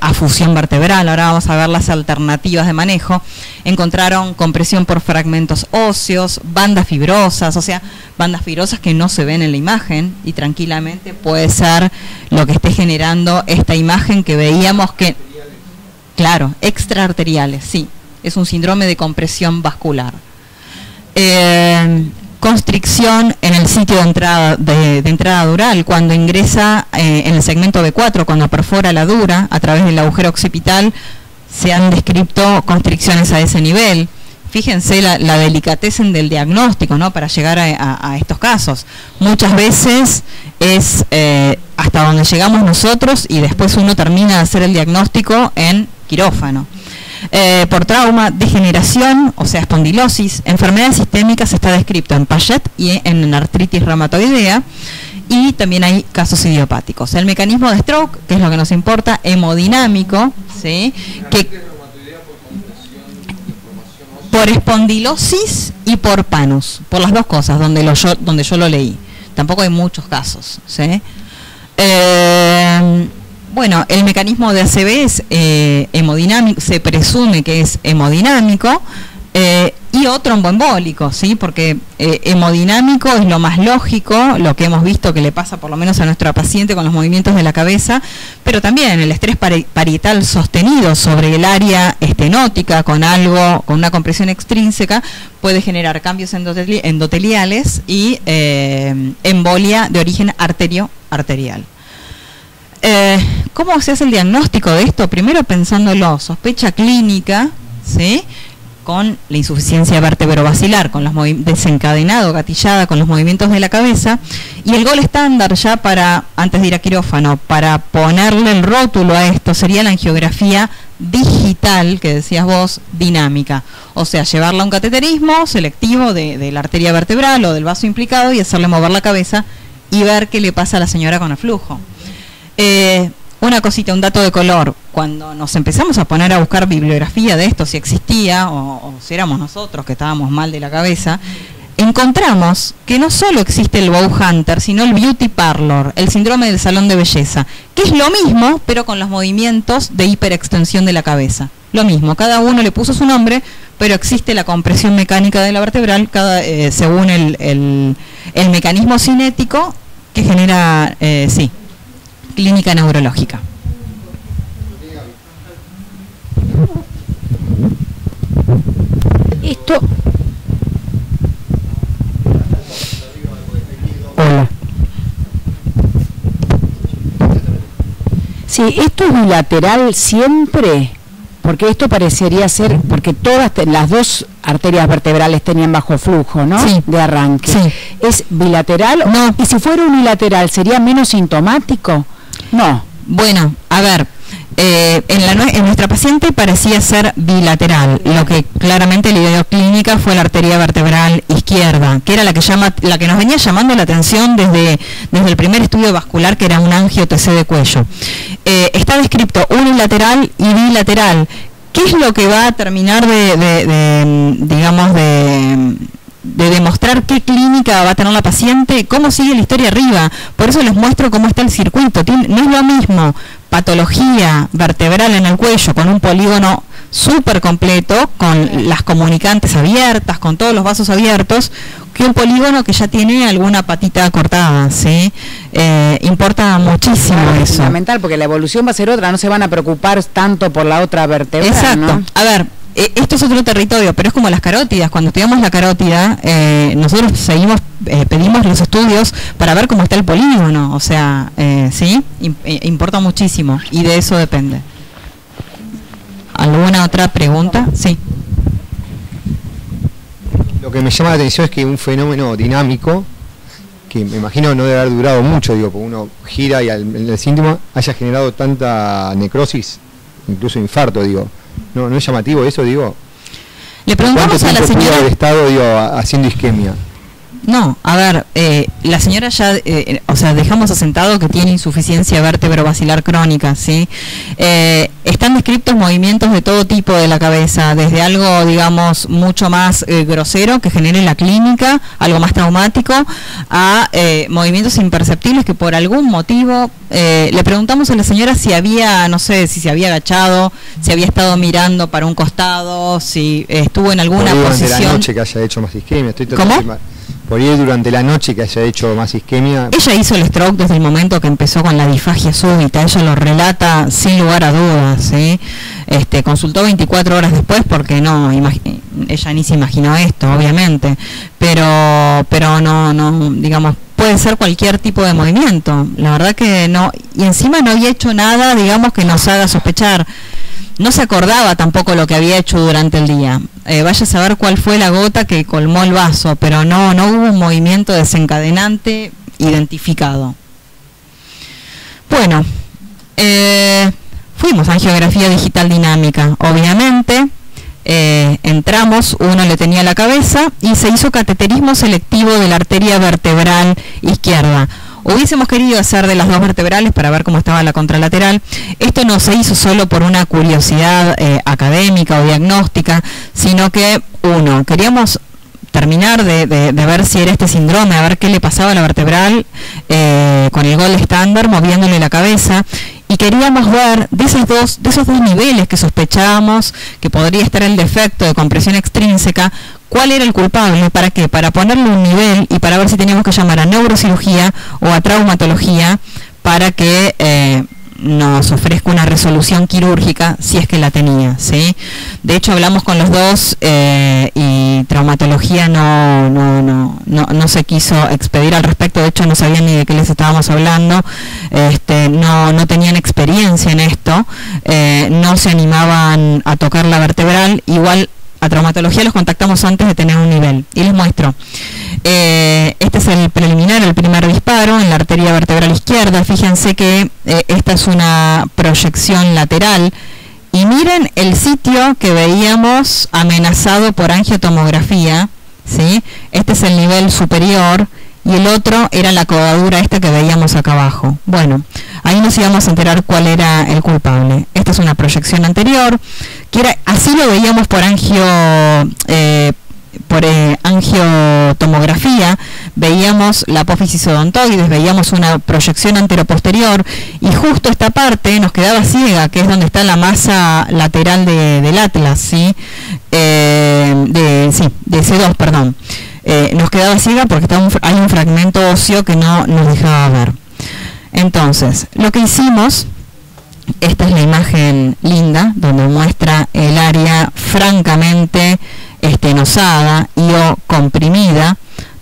a fusión vertebral. Ahora vamos a ver las alternativas de manejo. Encontraron compresión por fragmentos óseos, bandas fibrosas, o sea, bandas fibrosas que no se ven en la imagen, y tranquilamente puede ser lo que esté generando esta imagen que veíamos que, claro, extraarteriales, sí, es un síndrome de compresión vascular. Constricción en el sitio de entrada dural, cuando ingresa en el segmento B4, cuando perfora la dura a través del agujero occipital, se han descrito constricciones a ese nivel. Fíjense la delicadez del diagnóstico, ¿no? Para llegar a estos casos. Muchas veces es hasta donde llegamos nosotros y después uno termina de hacer el diagnóstico en quirófano. Por trauma, degeneración, o sea, espondilosis, enfermedades sistémicas está descrito en Paget y en artritis reumatoidea, y también hay casos idiopáticos. El mecanismo de stroke, que es lo que nos importa, hemodinámico, ¿sí? Que por espondilosis y por panus, por las dos cosas, donde yo lo leí. tampoco hay muchos casos, ¿sí? Bueno, el mecanismo de ACV es hemodinámico, se presume que es hemodinámico, y o tromboembólico, ¿sí? Porque hemodinámico es lo más lógico, lo que hemos visto que le pasa por lo menos a nuestra paciente con los movimientos de la cabeza, pero también el estrés parietal sostenido sobre el área estenótica con una compresión extrínseca puede generar cambios endoteliales y embolia de origen arterial. ¿Cómo se hace el diagnóstico de esto? Primero pensándolo, sospecha clínica, ¿sí? Con la insuficiencia vertebrovascular, con los desencadenado, gatillada con los movimientos de la cabeza, y el gol estándar ya para, antes de ir a quirófano, para ponerle el rótulo a esto, sería la angiografía digital, que decías vos, dinámica, o sea, llevarla a un cateterismo selectivo de la arteria vertebral o del vaso implicado y hacerle mover la cabeza y ver qué le pasa a la señora con el flujo. Una cosita, un dato de color, cuando nos empezamos a poner a buscar bibliografía de esto, si existía o si éramos nosotros que estábamos mal de la cabeza, encontramos que no solo existe el bow hunter, sino el beauty parlor, el síndrome del salón de belleza, que es lo mismo, pero con los movimientos de hiperextensión de la cabeza. Lo mismo, cada uno le puso su nombre, pero existe la compresión mecánica de la vertebral según el mecanismo cinético que genera, sí, clínica neurológica. Esto. Hola. Sí, esto es bilateral siempre, porque esto parecería ser, porque todas las dos arterias vertebrales tenían bajo flujo, ¿no? Sí. De arranque. Sí. ¿Es bilateral? No. ¿Y si fuera unilateral, sería menos sintomático? No. Bueno, a ver, en nuestra paciente parecía ser bilateral, lo que claramente le dio clínica fue la arteria vertebral izquierda, que era la que nos venía llamando la atención desde el primer estudio vascular, que era un angio-TC de cuello. Está descrito unilateral y bilateral. ¿Qué es lo que va a terminar de demostrar qué clínica va a tener la paciente? ¿Cómo sigue la historia arriba? Por eso les muestro cómo está el circuito. No es lo mismo patología vertebral en el cuello con un polígono súper completo, con las comunicantes abiertas, con todos los vasos abiertos, que un polígono que ya tiene alguna patita cortada, ¿sí? Importa muchísimo eso. Es fundamental, porque la evolución va a ser otra, no se van a preocupar tanto por la otra vertebral. Exacto. ¿No? A ver, esto es otro territorio, pero es como las carótidas. Cuando estudiamos la carótida, nosotros pedimos los estudios para ver cómo está el polígono, o sea, ¿sí? Importa muchísimo y de eso depende. ¿Alguna otra pregunta? Sí. Lo que me llama la atención es que un fenómeno dinámico, que me imagino no debe haber durado mucho, digo, porque uno gira y el síntoma haya generado tanta necrosis, incluso infarto, digo. ¿No es llamativo eso, digo? Le preguntamos a la señora del estado, digo, haciendo isquemia. No, a ver, la señora ya, o sea, dejamos asentado que tiene insuficiencia vertebrovascular crónica, ¿sí? Están descritos movimientos de todo tipo de la cabeza, desde algo, digamos, mucho más grosero que genere la clínica, algo más traumático, a movimientos imperceptibles que por algún motivo, le preguntamos a la señora si había, no sé, si se había agachado, si había estado mirando para un costado, si estuvo en alguna posición. Durante la noche que haya hecho más isquemia. ¿Cómo? Por ir durante la noche que haya hecho más isquemia. Ella hizo el stroke desde el momento que empezó con la disfagia súbita, ella lo relata sin lugar a dudas, ¿sí? Consultó 24 horas después porque ella ni se imaginó esto, obviamente, pero no, digamos, puede ser cualquier tipo de movimiento, la verdad que no, y encima no había hecho nada, digamos, que nos haga sospechar. No se acordaba tampoco lo que había hecho durante el día. Vaya a saber cuál fue la gota que colmó el vaso, pero no hubo un movimiento desencadenante identificado. Bueno, fuimos a angiografía digital dinámica, obviamente. Entramos, uno le tenía la cabeza y se hizo cateterismo selectivo de la arteria vertebral izquierda. Hubiésemos querido hacer de las dos vertebrales para ver cómo estaba la contralateral. Esto no se hizo solo por una curiosidad académica o diagnóstica, sino que, queríamos terminar de ver si era este síndrome, a ver qué le pasaba a la vertebral con el gold standard moviéndole la cabeza, y queríamos ver de esos dos niveles que sospechábamos que podría estar el defecto de compresión extrínseca, cuál era el culpable. ¿Para qué? Para ponerle un nivel y para ver si teníamos que llamar a neurocirugía o a traumatología para que nos ofrezca una resolución quirúrgica si es que la tenía, ¿sí? De hecho hablamos con los dos y traumatología no se quiso expedir al respecto. De hecho no sabían ni de qué les estábamos hablando, no tenían experiencia en esto, no se animaban a tocar la vertebral. Igual a traumatología los contactamos antes de tener un nivel y les muestro. Este es el preliminar, el primer disparo en la arteria vertebral izquierda. Fíjense que esta es una proyección lateral y miren el sitio que veíamos amenazado por angiotomografía, ¿sí? Este es el nivel superior y el otro era la codadura esta que veíamos acá abajo. Bueno, ahí nos íbamos a enterar cuál era el culpable. Esta es una proyección anterior, que era, así lo veíamos por angiotomografía, veíamos la apófisis odontoides, veíamos una proyección anteroposterior y justo esta parte nos quedaba ciega, que es donde está la masa lateral del atlas, ¿sí? De C2, perdón. Nos quedaba ciega porque hay un fragmento óseo que no nos dejaba ver. Entonces, lo que hicimos, esta es la imagen linda, donde muestra el área francamente estenosada y o comprimida.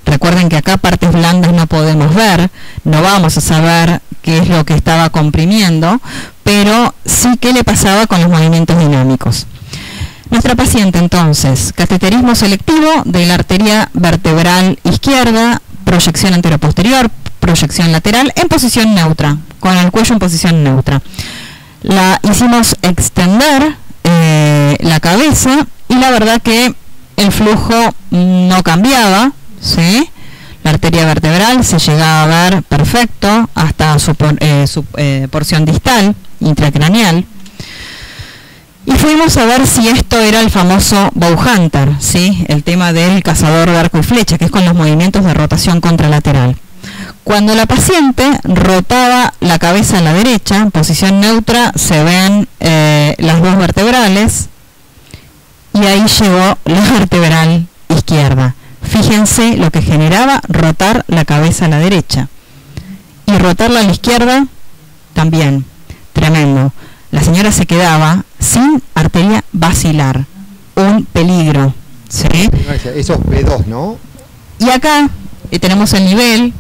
Recuerden que acá partes blandas no podemos ver, no vamos a saber qué es lo que estaba comprimiendo, pero sí qué le pasaba con los movimientos dinámicos. Nuestra paciente entonces, cateterismo selectivo de la arteria vertebral izquierda, proyección anteroposterior, proyección lateral en posición neutra, con el cuello en posición neutra. La hicimos extender la cabeza y la verdad que el flujo no cambiaba, ¿sí? La arteria vertebral se llegaba a ver perfecto hasta su porción distal, intracraneal. Y fuimos a ver si esto era el famoso Bowhunter, ¿sí? El tema del cazador de arco y flecha, que es con los movimientos de rotación contralateral. Cuando la paciente rotaba la cabeza a la derecha, en posición neutra, se ven las dos vertebrales y ahí llegó la vertebral izquierda. Fíjense lo que generaba rotar la cabeza a la derecha. Y rotarla a la izquierda también, tremendo. La señora se quedaba sin arteria basilar, un peligro, ¿sí? Eso es B2, ¿no? Y acá tenemos el nivel,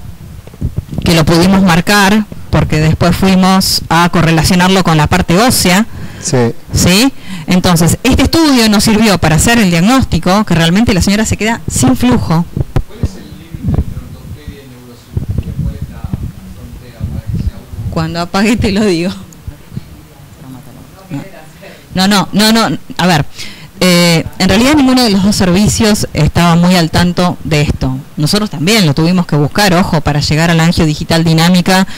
que lo pudimos marcar, porque después fuimos a correlacionarlo con la parte ósea, ¿sí? Entonces, este estudio nos sirvió para hacer el diagnóstico, que realmente la señora se queda sin flujo. ¿Cuál es el límite entre ortopedia y neurocirugía? ¿Cuál es la frontera para que sea uno? Cuando apague te lo digo. No, a ver, en realidad ninguno de los dos servicios estaba muy al tanto de esto. Nosotros también lo tuvimos que buscar, ojo, para llegar a la angio digital dinámica,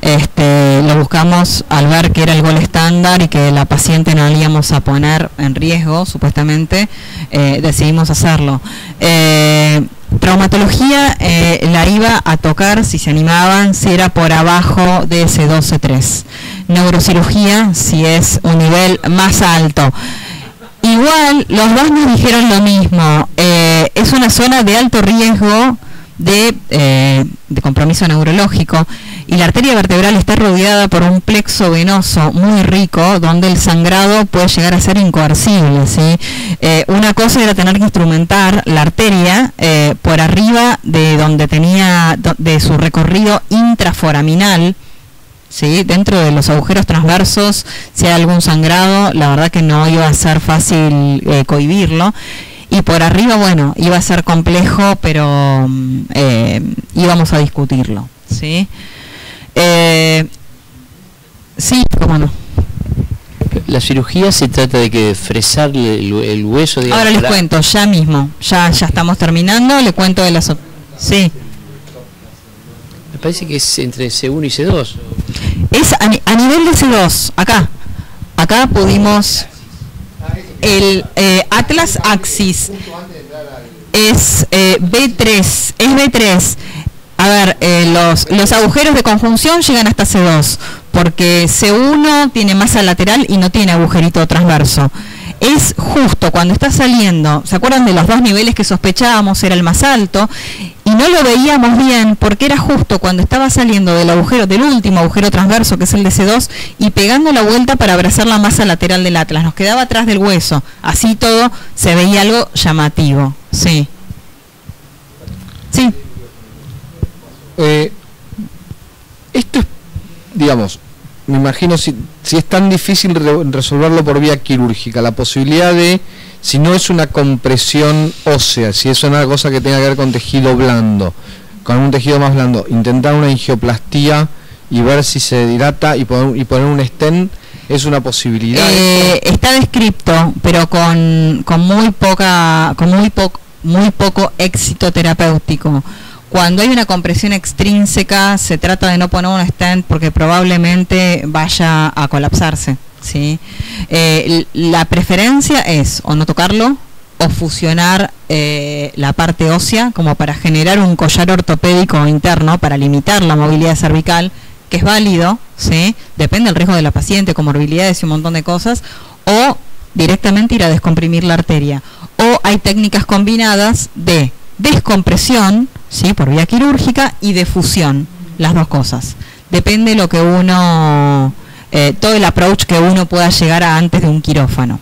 lo buscamos al ver que era el gold estándar y que la paciente no la íbamos a poner en riesgo, supuestamente, decidimos hacerlo. Traumatología la iba a tocar, si se animaban, si era por abajo de C2, C3. Neurocirugía, si es un nivel más alto. Igual, los dos nos dijeron lo mismo. Es una zona de alto riesgo de compromiso neurológico y la arteria vertebral está rodeada por un plexo venoso muy rico donde el sangrado puede llegar a ser incoercible, ¿sí? Una cosa era tener que instrumentar la arteria por arriba de donde tenía de su recorrido intraforaminal, ¿sí? Dentro de los agujeros transversos, si hay algún sangrado, la verdad que no iba a ser fácil cohibirlo. Y por arriba, bueno, iba a ser complejo, pero íbamos a discutirlo, ¿sí? Sí, cómo no. La cirugía se trata de que fresarle el hueso, digamos. Ahora les cuento, ya mismo, ya estamos terminando, le cuento de las... Sí. Me parece que es entre C1 y C2. Es a nivel de C2, acá pudimos... El Atlas Axis. es B3, es B3. A ver, los agujeros de conjunción llegan hasta C2, porque C1 tiene masa lateral y no tiene agujerito transverso. Es justo cuando está saliendo, ¿se acuerdan de los dos niveles que sospechábamos era el más alto? Y no lo veíamos bien porque era justo cuando estaba saliendo del agujero, del último agujero transverso, que es el de C2, y pegando la vuelta para abrazar la masa lateral del atlas. Nos quedaba atrás del hueso. Así todo se veía algo llamativo. Sí. Sí. Esto es, digamos, me imagino si es tan difícil resolverlo por vía quirúrgica, la posibilidad de, si no es una compresión ósea, si es una cosa que tenga que ver con tejido blando, con un tejido más blando, intentar una angioplastía y ver si se dilata y poner un stent, ¿es una posibilidad? Está descrito, pero con muy poco éxito terapéutico. Cuando hay una compresión extrínseca, se trata de no poner un stent porque probablemente vaya a colapsarse, ¿sí? La preferencia es o no tocarlo o fusionar la parte ósea como para generar un collar ortopédico interno para limitar la movilidad cervical, que es válido, ¿sí? Depende del riesgo de la paciente, comorbilidades y un montón de cosas, o directamente ir a descomprimir la arteria. O hay técnicas combinadas de descompresión, ¿sí?, por vía quirúrgica, y de fusión, las dos cosas. Depende lo que uno, todo el approach que uno pueda llegar a antes de un quirófano.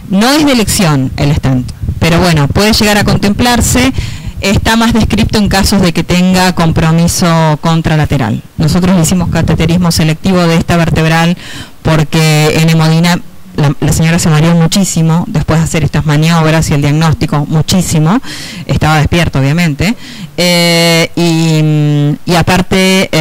No es de elección el stent, pero bueno, puede llegar a contemplarse. Está más descrito en casos de que tenga compromiso contralateral. Nosotros hicimos cateterismo selectivo de esta vertebral porque en hemodinamia la señora se mareó muchísimo después de hacer estas maniobras y el diagnóstico, muchísimo. Estaba despierto, obviamente. Y aparte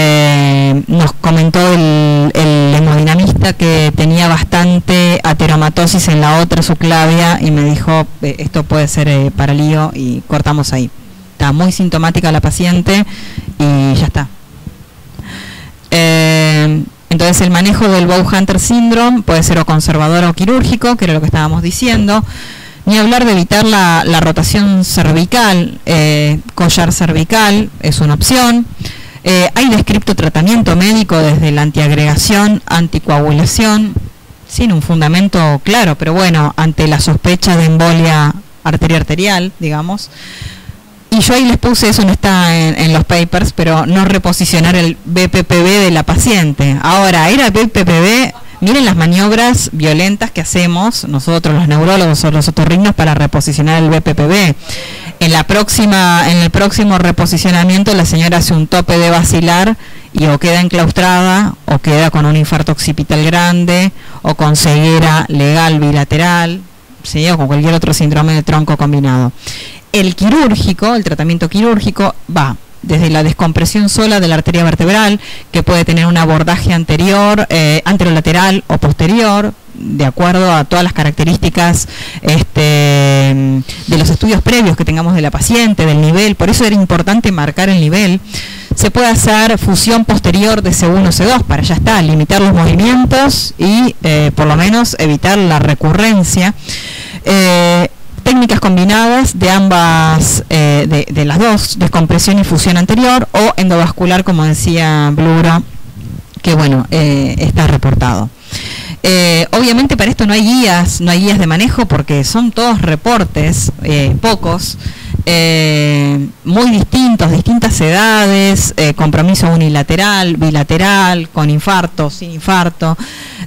nos comentó el hemodinamista que tenía bastante ateromatosis en la otra subclavia y me dijo, esto puede ser paralío, y cortamos ahí. Está muy sintomática la paciente y ya está. Entonces el manejo del Bow-Hunter Syndrome puede ser o conservador o quirúrgico, que era lo que estábamos diciendo. Ni hablar de evitar la rotación cervical, collar cervical es una opción. Hay descrito tratamiento médico desde la antiagregación, anticoagulación, sin un fundamento claro, pero bueno, ante la sospecha de embolia arterial, digamos. Y yo ahí les puse, eso no está en los papers, pero no reposicionar el BPPV de la paciente. Ahora, era BPPV, miren las maniobras violentas que hacemos nosotros, los neurólogos o los otorrinos, para reposicionar el BPPV. En el próximo reposicionamiento la señora hace un tope de basilar y o queda enclaustrada, o queda con un infarto occipital grande, o con ceguera legal bilateral, ¿sí?, o con cualquier otro síndrome de tronco combinado. El quirúrgico, el tratamiento quirúrgico, va desde la descompresión sola de la arteria vertebral, que puede tener un abordaje anterior, anterolateral o posterior, de acuerdo a todas las características de los estudios previos que tengamos de la paciente, del nivel. Por eso era importante marcar el nivel. Se puede hacer fusión posterior de C1 C2 para, ya está, limitar los movimientos y por lo menos evitar la recurrencia. Técnicas combinadas de ambas, de las dos, descompresión y fusión anterior, o endovascular, como decía Blura, que bueno, está reportado. Obviamente para esto no hay guías de manejo porque son todos reportes, pocos, muy distintas edades, compromiso unilateral, bilateral, con infarto, sin infarto.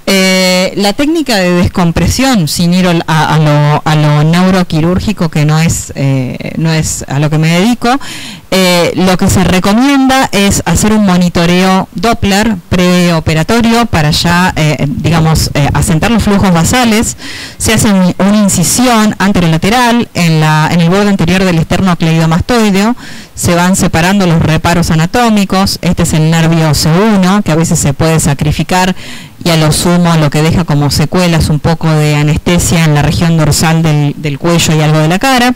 La técnica de descompresión, sin ir a lo neuroquirúrgico, que no es a lo que me dedico, lo que se recomienda es hacer un monitoreo Doppler preoperatorio para ya, asentar los flujos basales. Se hace una incisión anterolateral en el borde anterior del esternocleidomastoideo. Se van separando los reparos anatómicos. Este es el nervio C1, que a veces se puede sacrificar, y a lo sumo lo que deja como secuelas un poco de anestesia en la región dorsal del cuello y algo de la cara.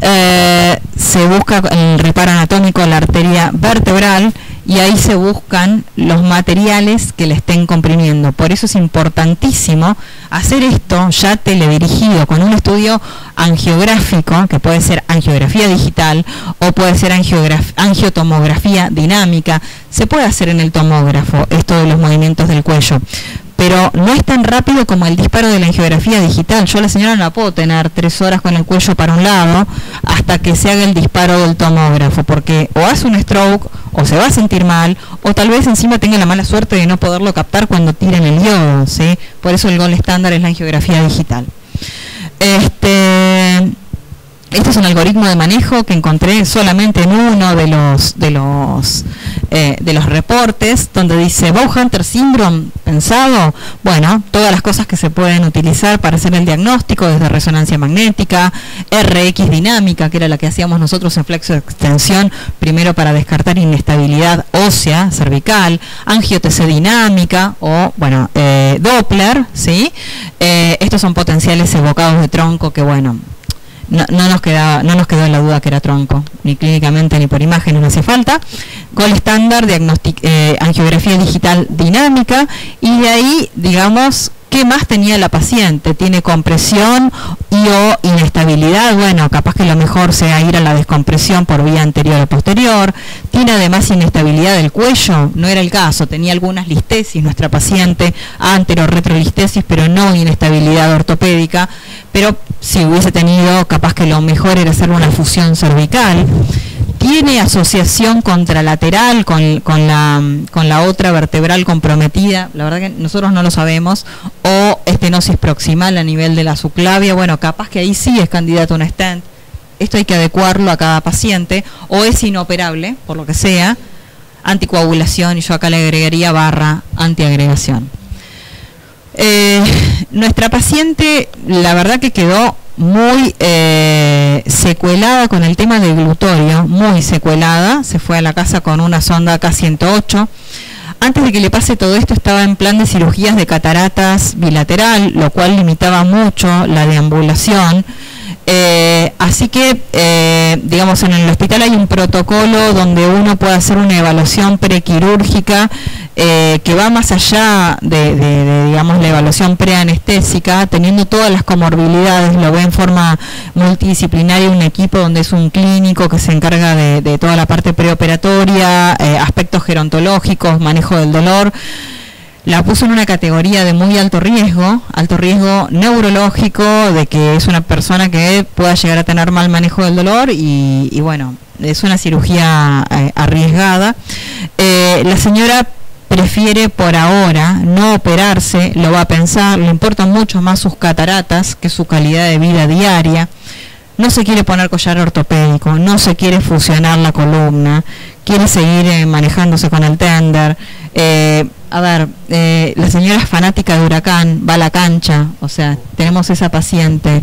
Se busca el reparo anatómico de la arteria vertebral y ahí se buscan los materiales que le estén comprimiendo. Por eso es importantísimo hacer esto ya teledirigido con un estudio angiográfico, que puede ser angiografía digital o puede ser angiotomografía dinámica. Se puede hacer en el tomógrafo esto de los movimientos del cuello, pero no es tan rápido como el disparo de la angiografía digital. Yo a la señora no la puedo tener 3 horas con el cuello para un lado hasta que se haga el disparo del tomógrafo, porque o hace un stroke, o se va a sentir mal, o tal vez encima tenga la mala suerte de no poderlo captar cuando tiren el yodo, ¿sí? Por eso el gol estándar es la angiografía digital. Este es un algoritmo de manejo que encontré solamente en uno de los reportes, donde dice Bowhunter Syndrome pensado. Bueno, todas las cosas que se pueden utilizar para hacer el diagnóstico, desde resonancia magnética, RX dinámica, que era la que hacíamos nosotros en flexo de extensión, primero para descartar inestabilidad ósea cervical, angio-TC dinámica o, bueno, Doppler, ¿sí? Estos son potenciales evocados de tronco que, bueno, no nos quedó la duda que era tronco, ni clínicamente ni por imágenes, no hace falta. Gol estándar, angiografía digital dinámica, y de ahí, digamos, ¿qué más tenía la paciente? ¿Tiene compresión y o inestabilidad? Bueno, capaz que lo mejor sea ir a la descompresión por vía anterior o posterior. ¿Tiene además inestabilidad del cuello? No era el caso, tenía algunas listesis nuestra paciente, antero-retrolistesis, pero no inestabilidad ortopédica. Pero si hubiese tenido, capaz que lo mejor era hacer una fusión cervical. ¿Tiene asociación contralateral con la otra vertebral comprometida? La verdad que nosotros no lo sabemos. O estenosis proximal a nivel de la subclavia. Bueno, capaz que ahí sí es candidato a un stent. Esto hay que adecuarlo a cada paciente. O es inoperable, por lo que sea. Anticoagulación, y yo acá le agregaría / antiagregación. Nuestra paciente, la verdad que quedó muy secuelada con el tema del glutorio, muy secuelada. Se fue a la casa con una sonda K108. Antes de que le pase todo esto estaba en plan de cirugías de cataratas bilateral, lo cual limitaba mucho la deambulación. Así que, digamos, en el hospital hay un protocolo donde uno puede hacer una evaluación prequirúrgica que va más allá de digamos, la evaluación preanestésica, teniendo todas las comorbilidades. Lo ve en forma multidisciplinaria un equipo donde es un clínico que se encarga de toda la parte preoperatoria, aspectos gerontológicos, manejo del dolor. La puso en una categoría de muy alto riesgo neurológico, de que es una persona que pueda llegar a tener mal manejo del dolor y bueno, es una cirugía arriesgada. La señora prefiere por ahora no operarse, lo va a pensar, le importan mucho más sus cataratas que su calidad de vida diaria. No se quiere poner collar ortopédico, no se quiere fusionar la columna, quiere seguir manejándose con el tender. La señora es fanática de Huracán, va a la cancha, o sea, tenemos esa paciente.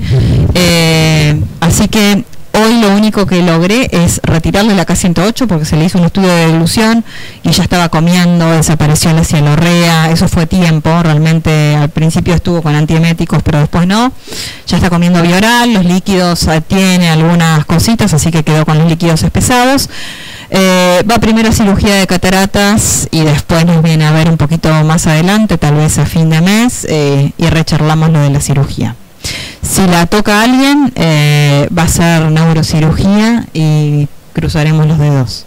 Así que hoy lo único que logré es retirarle la K108 porque se le hizo un estudio de deglución y ya estaba comiendo, desapareció la cialorrea. Eso fue tiempo, realmente al principio estuvo con antieméticos, pero después no. Ya está comiendo bioral, los líquidos tiene algunas cositas, así que quedó con los líquidos espesados. Va primero a cirugía de cataratas y después nos viene a ver un poquito más adelante, tal vez a fin de mes, y recharlamos lo de la cirugía. Si la toca a alguien, va a ser neurocirugía y cruzaremos los dedos.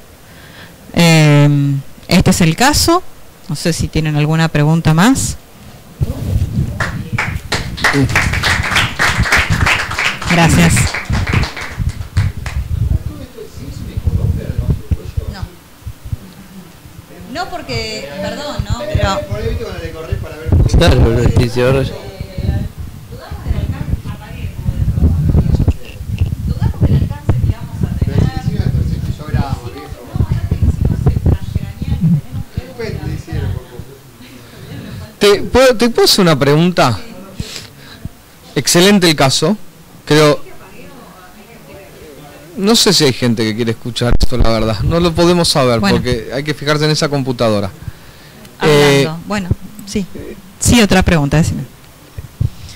Este es el caso. No sé si tienen alguna pregunta más. Gracias. No, porque, perdón, ¿no? Pero... ¿Te puedo hacer una pregunta? Excelente el caso. Creo... No sé si hay gente que quiere escuchar esto, la verdad. No lo podemos saber, bueno, porque hay que fijarse en esa computadora. Bueno, sí. Sí, otra pregunta, decime.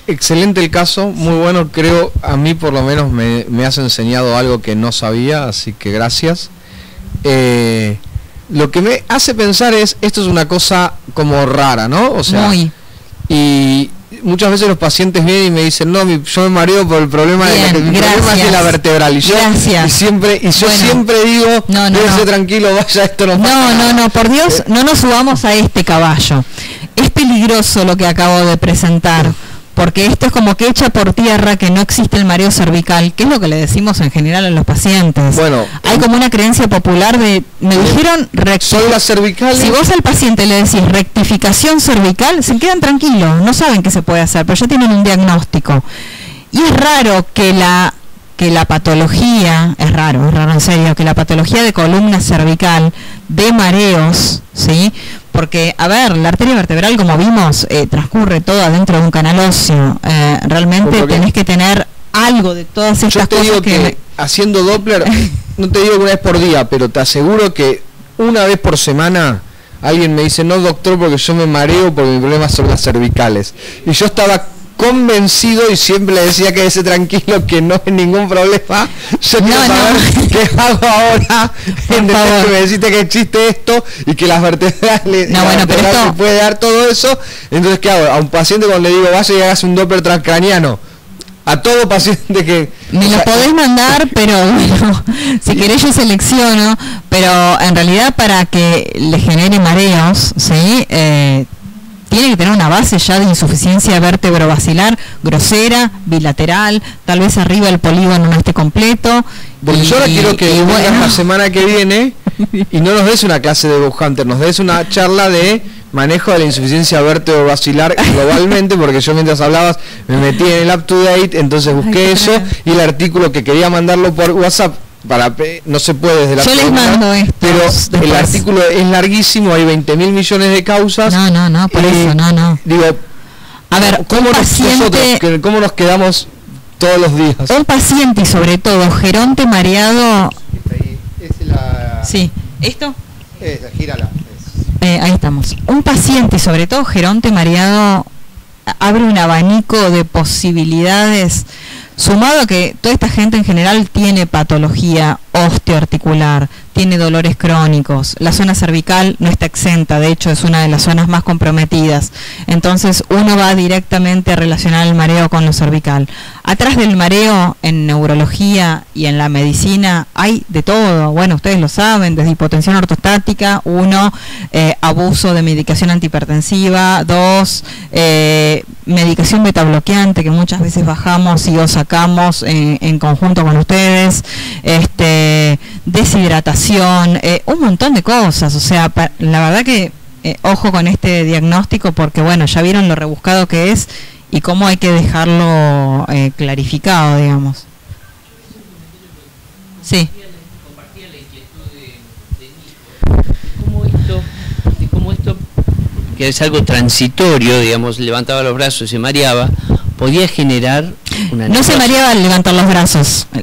Excelente el caso, muy bueno. Creo, a mí por lo menos me has enseñado algo que no sabía, así que gracias. lo que me hace pensar es, esto es una cosa como rara, ¿no? O sea, y muchas veces los pacientes vienen y me dicen, no, yo me mareo por el problema de la vertebral. Y yo siempre digo, quédese tranquilo, vaya, esto no pasa. No, por Dios, no nos subamos a este caballo. Es peligroso lo que acabo de presentar, porque esto es como que echa por tierra que no existe el mareo cervical, que es lo que le decimos en general a los pacientes. Bueno, hay como una creencia popular de, me dijeron, son las cervicales. Si vos al paciente le decís rectificación cervical, se quedan tranquilos, no saben qué se puede hacer, pero ya tienen un diagnóstico. Y es raro que la patología, es raro en serio, que la patología de columna cervical de mareos, ¿sí? Porque, a ver, la arteria vertebral, como vimos, transcurre toda dentro de un canal óseo. Realmente tenés que tener algo de todas estas cosas. Yo te digo que haciendo Doppler, no te digo que una vez por día, pero te aseguro que una vez por semana alguien me dice, no doctor, porque yo me mareo porque mi problema son las cervicales. Y yo estaba convencido y siempre le decía que ese tranquilo, que no hay ningún problema. Yo quiero saber qué hago ahora. Que me deciste que existe esto y que las vertebrales se puede dar todo eso. Entonces, ¿qué hago? A un paciente cuando le digo, vaya y hagas un Doppler transcraniano, a todo paciente que... Me lo podés mandar, pero bueno, si querés yo selecciono, pero en realidad para que le genere mareos, ¿sí? Tiene que tener una base ya de insuficiencia vértebro-basilar grosera, bilateral, tal vez arriba el polígono no esté completo. Porque yo ahora quiero que vengas la semana que viene y no nos des una clase de Baughunter, nos des una charla de manejo de la insuficiencia vértebro-basilar globalmente, porque yo mientras hablabas me metí en el UpToDate, entonces busqué eso y el artículo que quería mandarlo por WhatsApp. No se puede desde la yo les mando esto, pero después. El artículo es larguísimo, hay 20.000 millones de causas. No, por eso, no. Digo, a ver, ¿cómo nos quedamos todos los días? Un paciente y sobre todo geronte mareado. Sí, ¿esto? Gírala. Ahí estamos. Un paciente y sobre todo geronte mareado abre un abanico de posibilidades. Sumado a que toda esta gente en general tiene patología osteoarticular, tiene dolores crónicos, la zona cervical no está exenta, de hecho es una de las zonas más comprometidas, entonces uno va directamente a relacionar el mareo con lo cervical. Atrás del mareo en neurología y en la medicina hay de todo, bueno, ustedes lo saben, desde hipotensión ortostática, 1, abuso de medicación antihipertensiva, 2, medicación betabloqueante que muchas veces bajamos y o sacamos en conjunto con ustedes, deshidratación, un montón de cosas, o sea, la verdad que ojo con este diagnóstico porque bueno, ya vieron lo rebuscado que es y cómo hay que dejarlo clarificado, digamos. Sí. Compartía la inquietud de cómo esto, que es algo transitorio, digamos, levantaba los brazos y se mareaba, podía generar una... No se mareaba al levantar los brazos, sí.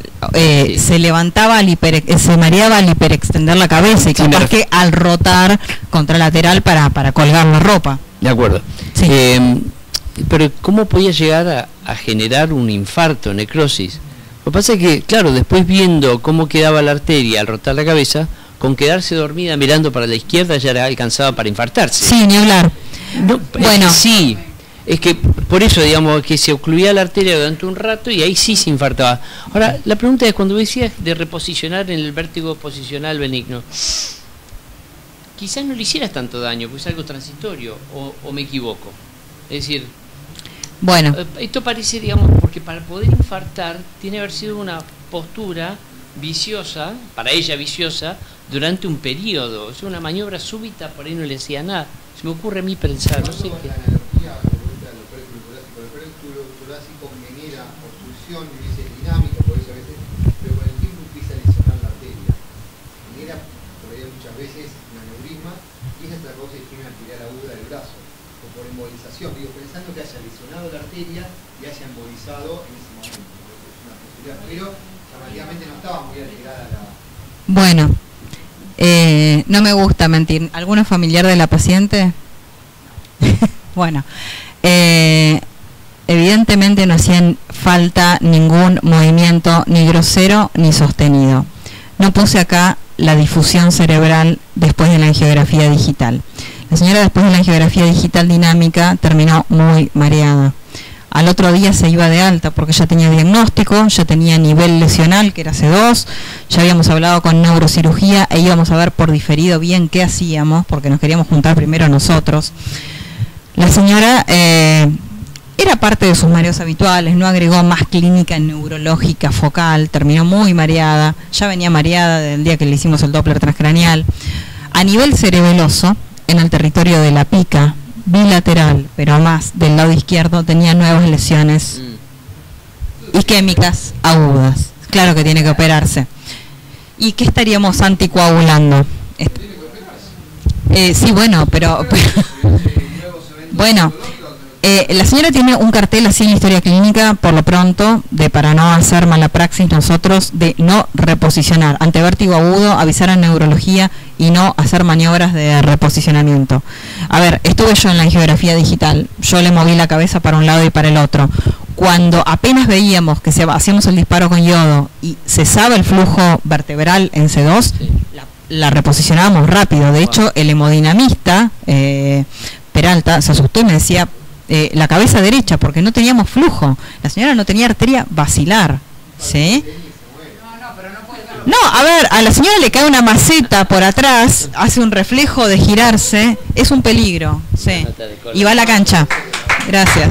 Se levantaba se mareaba al hiperextender la cabeza y capaz que al rotar contralateral para colgar la ropa. De acuerdo. Sí. Pero ¿cómo podía llegar a generar un infarto, necrosis? Lo que pasa es que, claro, después viendo cómo quedaba la arteria al rotar la cabeza, con quedarse dormida mirando para la izquierda ya era alcanzaba para infartarse. Sí, ni hablar. No, bueno, sí. Es que por eso, digamos, que se ocluía la arteria durante un rato y ahí sí se infartaba. Ahora, la pregunta es, cuando decías de reposicionar en el vértigo posicional benigno, quizás no le hicieras tanto daño, porque es algo transitorio, o me equivoco. Es decir, bueno, esto parece, digamos, porque para poder infartar tiene que haber sido una postura viciosa, para ella viciosa, durante un periodo. Es una maniobra súbita, por ahí no le hacía nada. Se me ocurre a mí pensar, no sé qué. Y dice dinámica, por eso a veces, pero con el tiempo empieza a lesionar la arteria. Genera, por ahí muchas veces, un aneurisma, y esa es la causa de una arterial aguda del brazo, o por embolización, digo, pensando que haya lesionado la arteria y haya embolizado en ese momento. Es una posibilidad, pero llamativamente no estaba muy alterada la... Bueno, no me gusta mentir. ¿Alguno familiar de la paciente? Bueno, evidentemente no hacían falta ningún movimiento ni grosero ni sostenido. No puse acá la difusión cerebral después de la angiografía digital. La señora después de la angiografía digital dinámica terminó muy mareada. Al otro día se iba de alta porque ya tenía diagnóstico, ya tenía nivel lesional, que era C2, ya habíamos hablado con neurocirugía e íbamos a ver por diferido bien qué hacíamos, porque nos queríamos juntar primero nosotros. La señora era parte de sus mareos habituales, no agregó más clínica neurológica focal, terminó muy mareada, ya venía mareada desde el día que le hicimos el Doppler transcraneal. A nivel cerebeloso, en el territorio de la pica, bilateral, pero más del lado izquierdo, tenía nuevas lesiones isquémicas agudas. Claro que tiene que operarse. ¿Y qué estaríamos anticoagulando? Sí, bueno, pero bueno, la señora tiene un cartel así en la historia clínica, por lo pronto, para no hacer mala praxis nosotros, de no reposicionar. Ante vértigo agudo, avisar a neurología y no hacer maniobras de reposicionamiento. A ver, estuve yo en la angiografía digital, yo le moví la cabeza para un lado y para el otro. Cuando apenas veíamos que hacíamos el disparo con yodo y cesaba el flujo vertebral en C2, sí, la reposicionábamos rápido. De hecho, el hemodinamista, Peralta, se asustó y me decía, la cabeza derecha, porque no teníamos flujo. La señora no tenía arteria basilar, ¿sí? No, a ver, a la señora le cae una maceta por atrás, hace un reflejo de girarse, es un peligro, sí. Y va a la cancha. Gracias.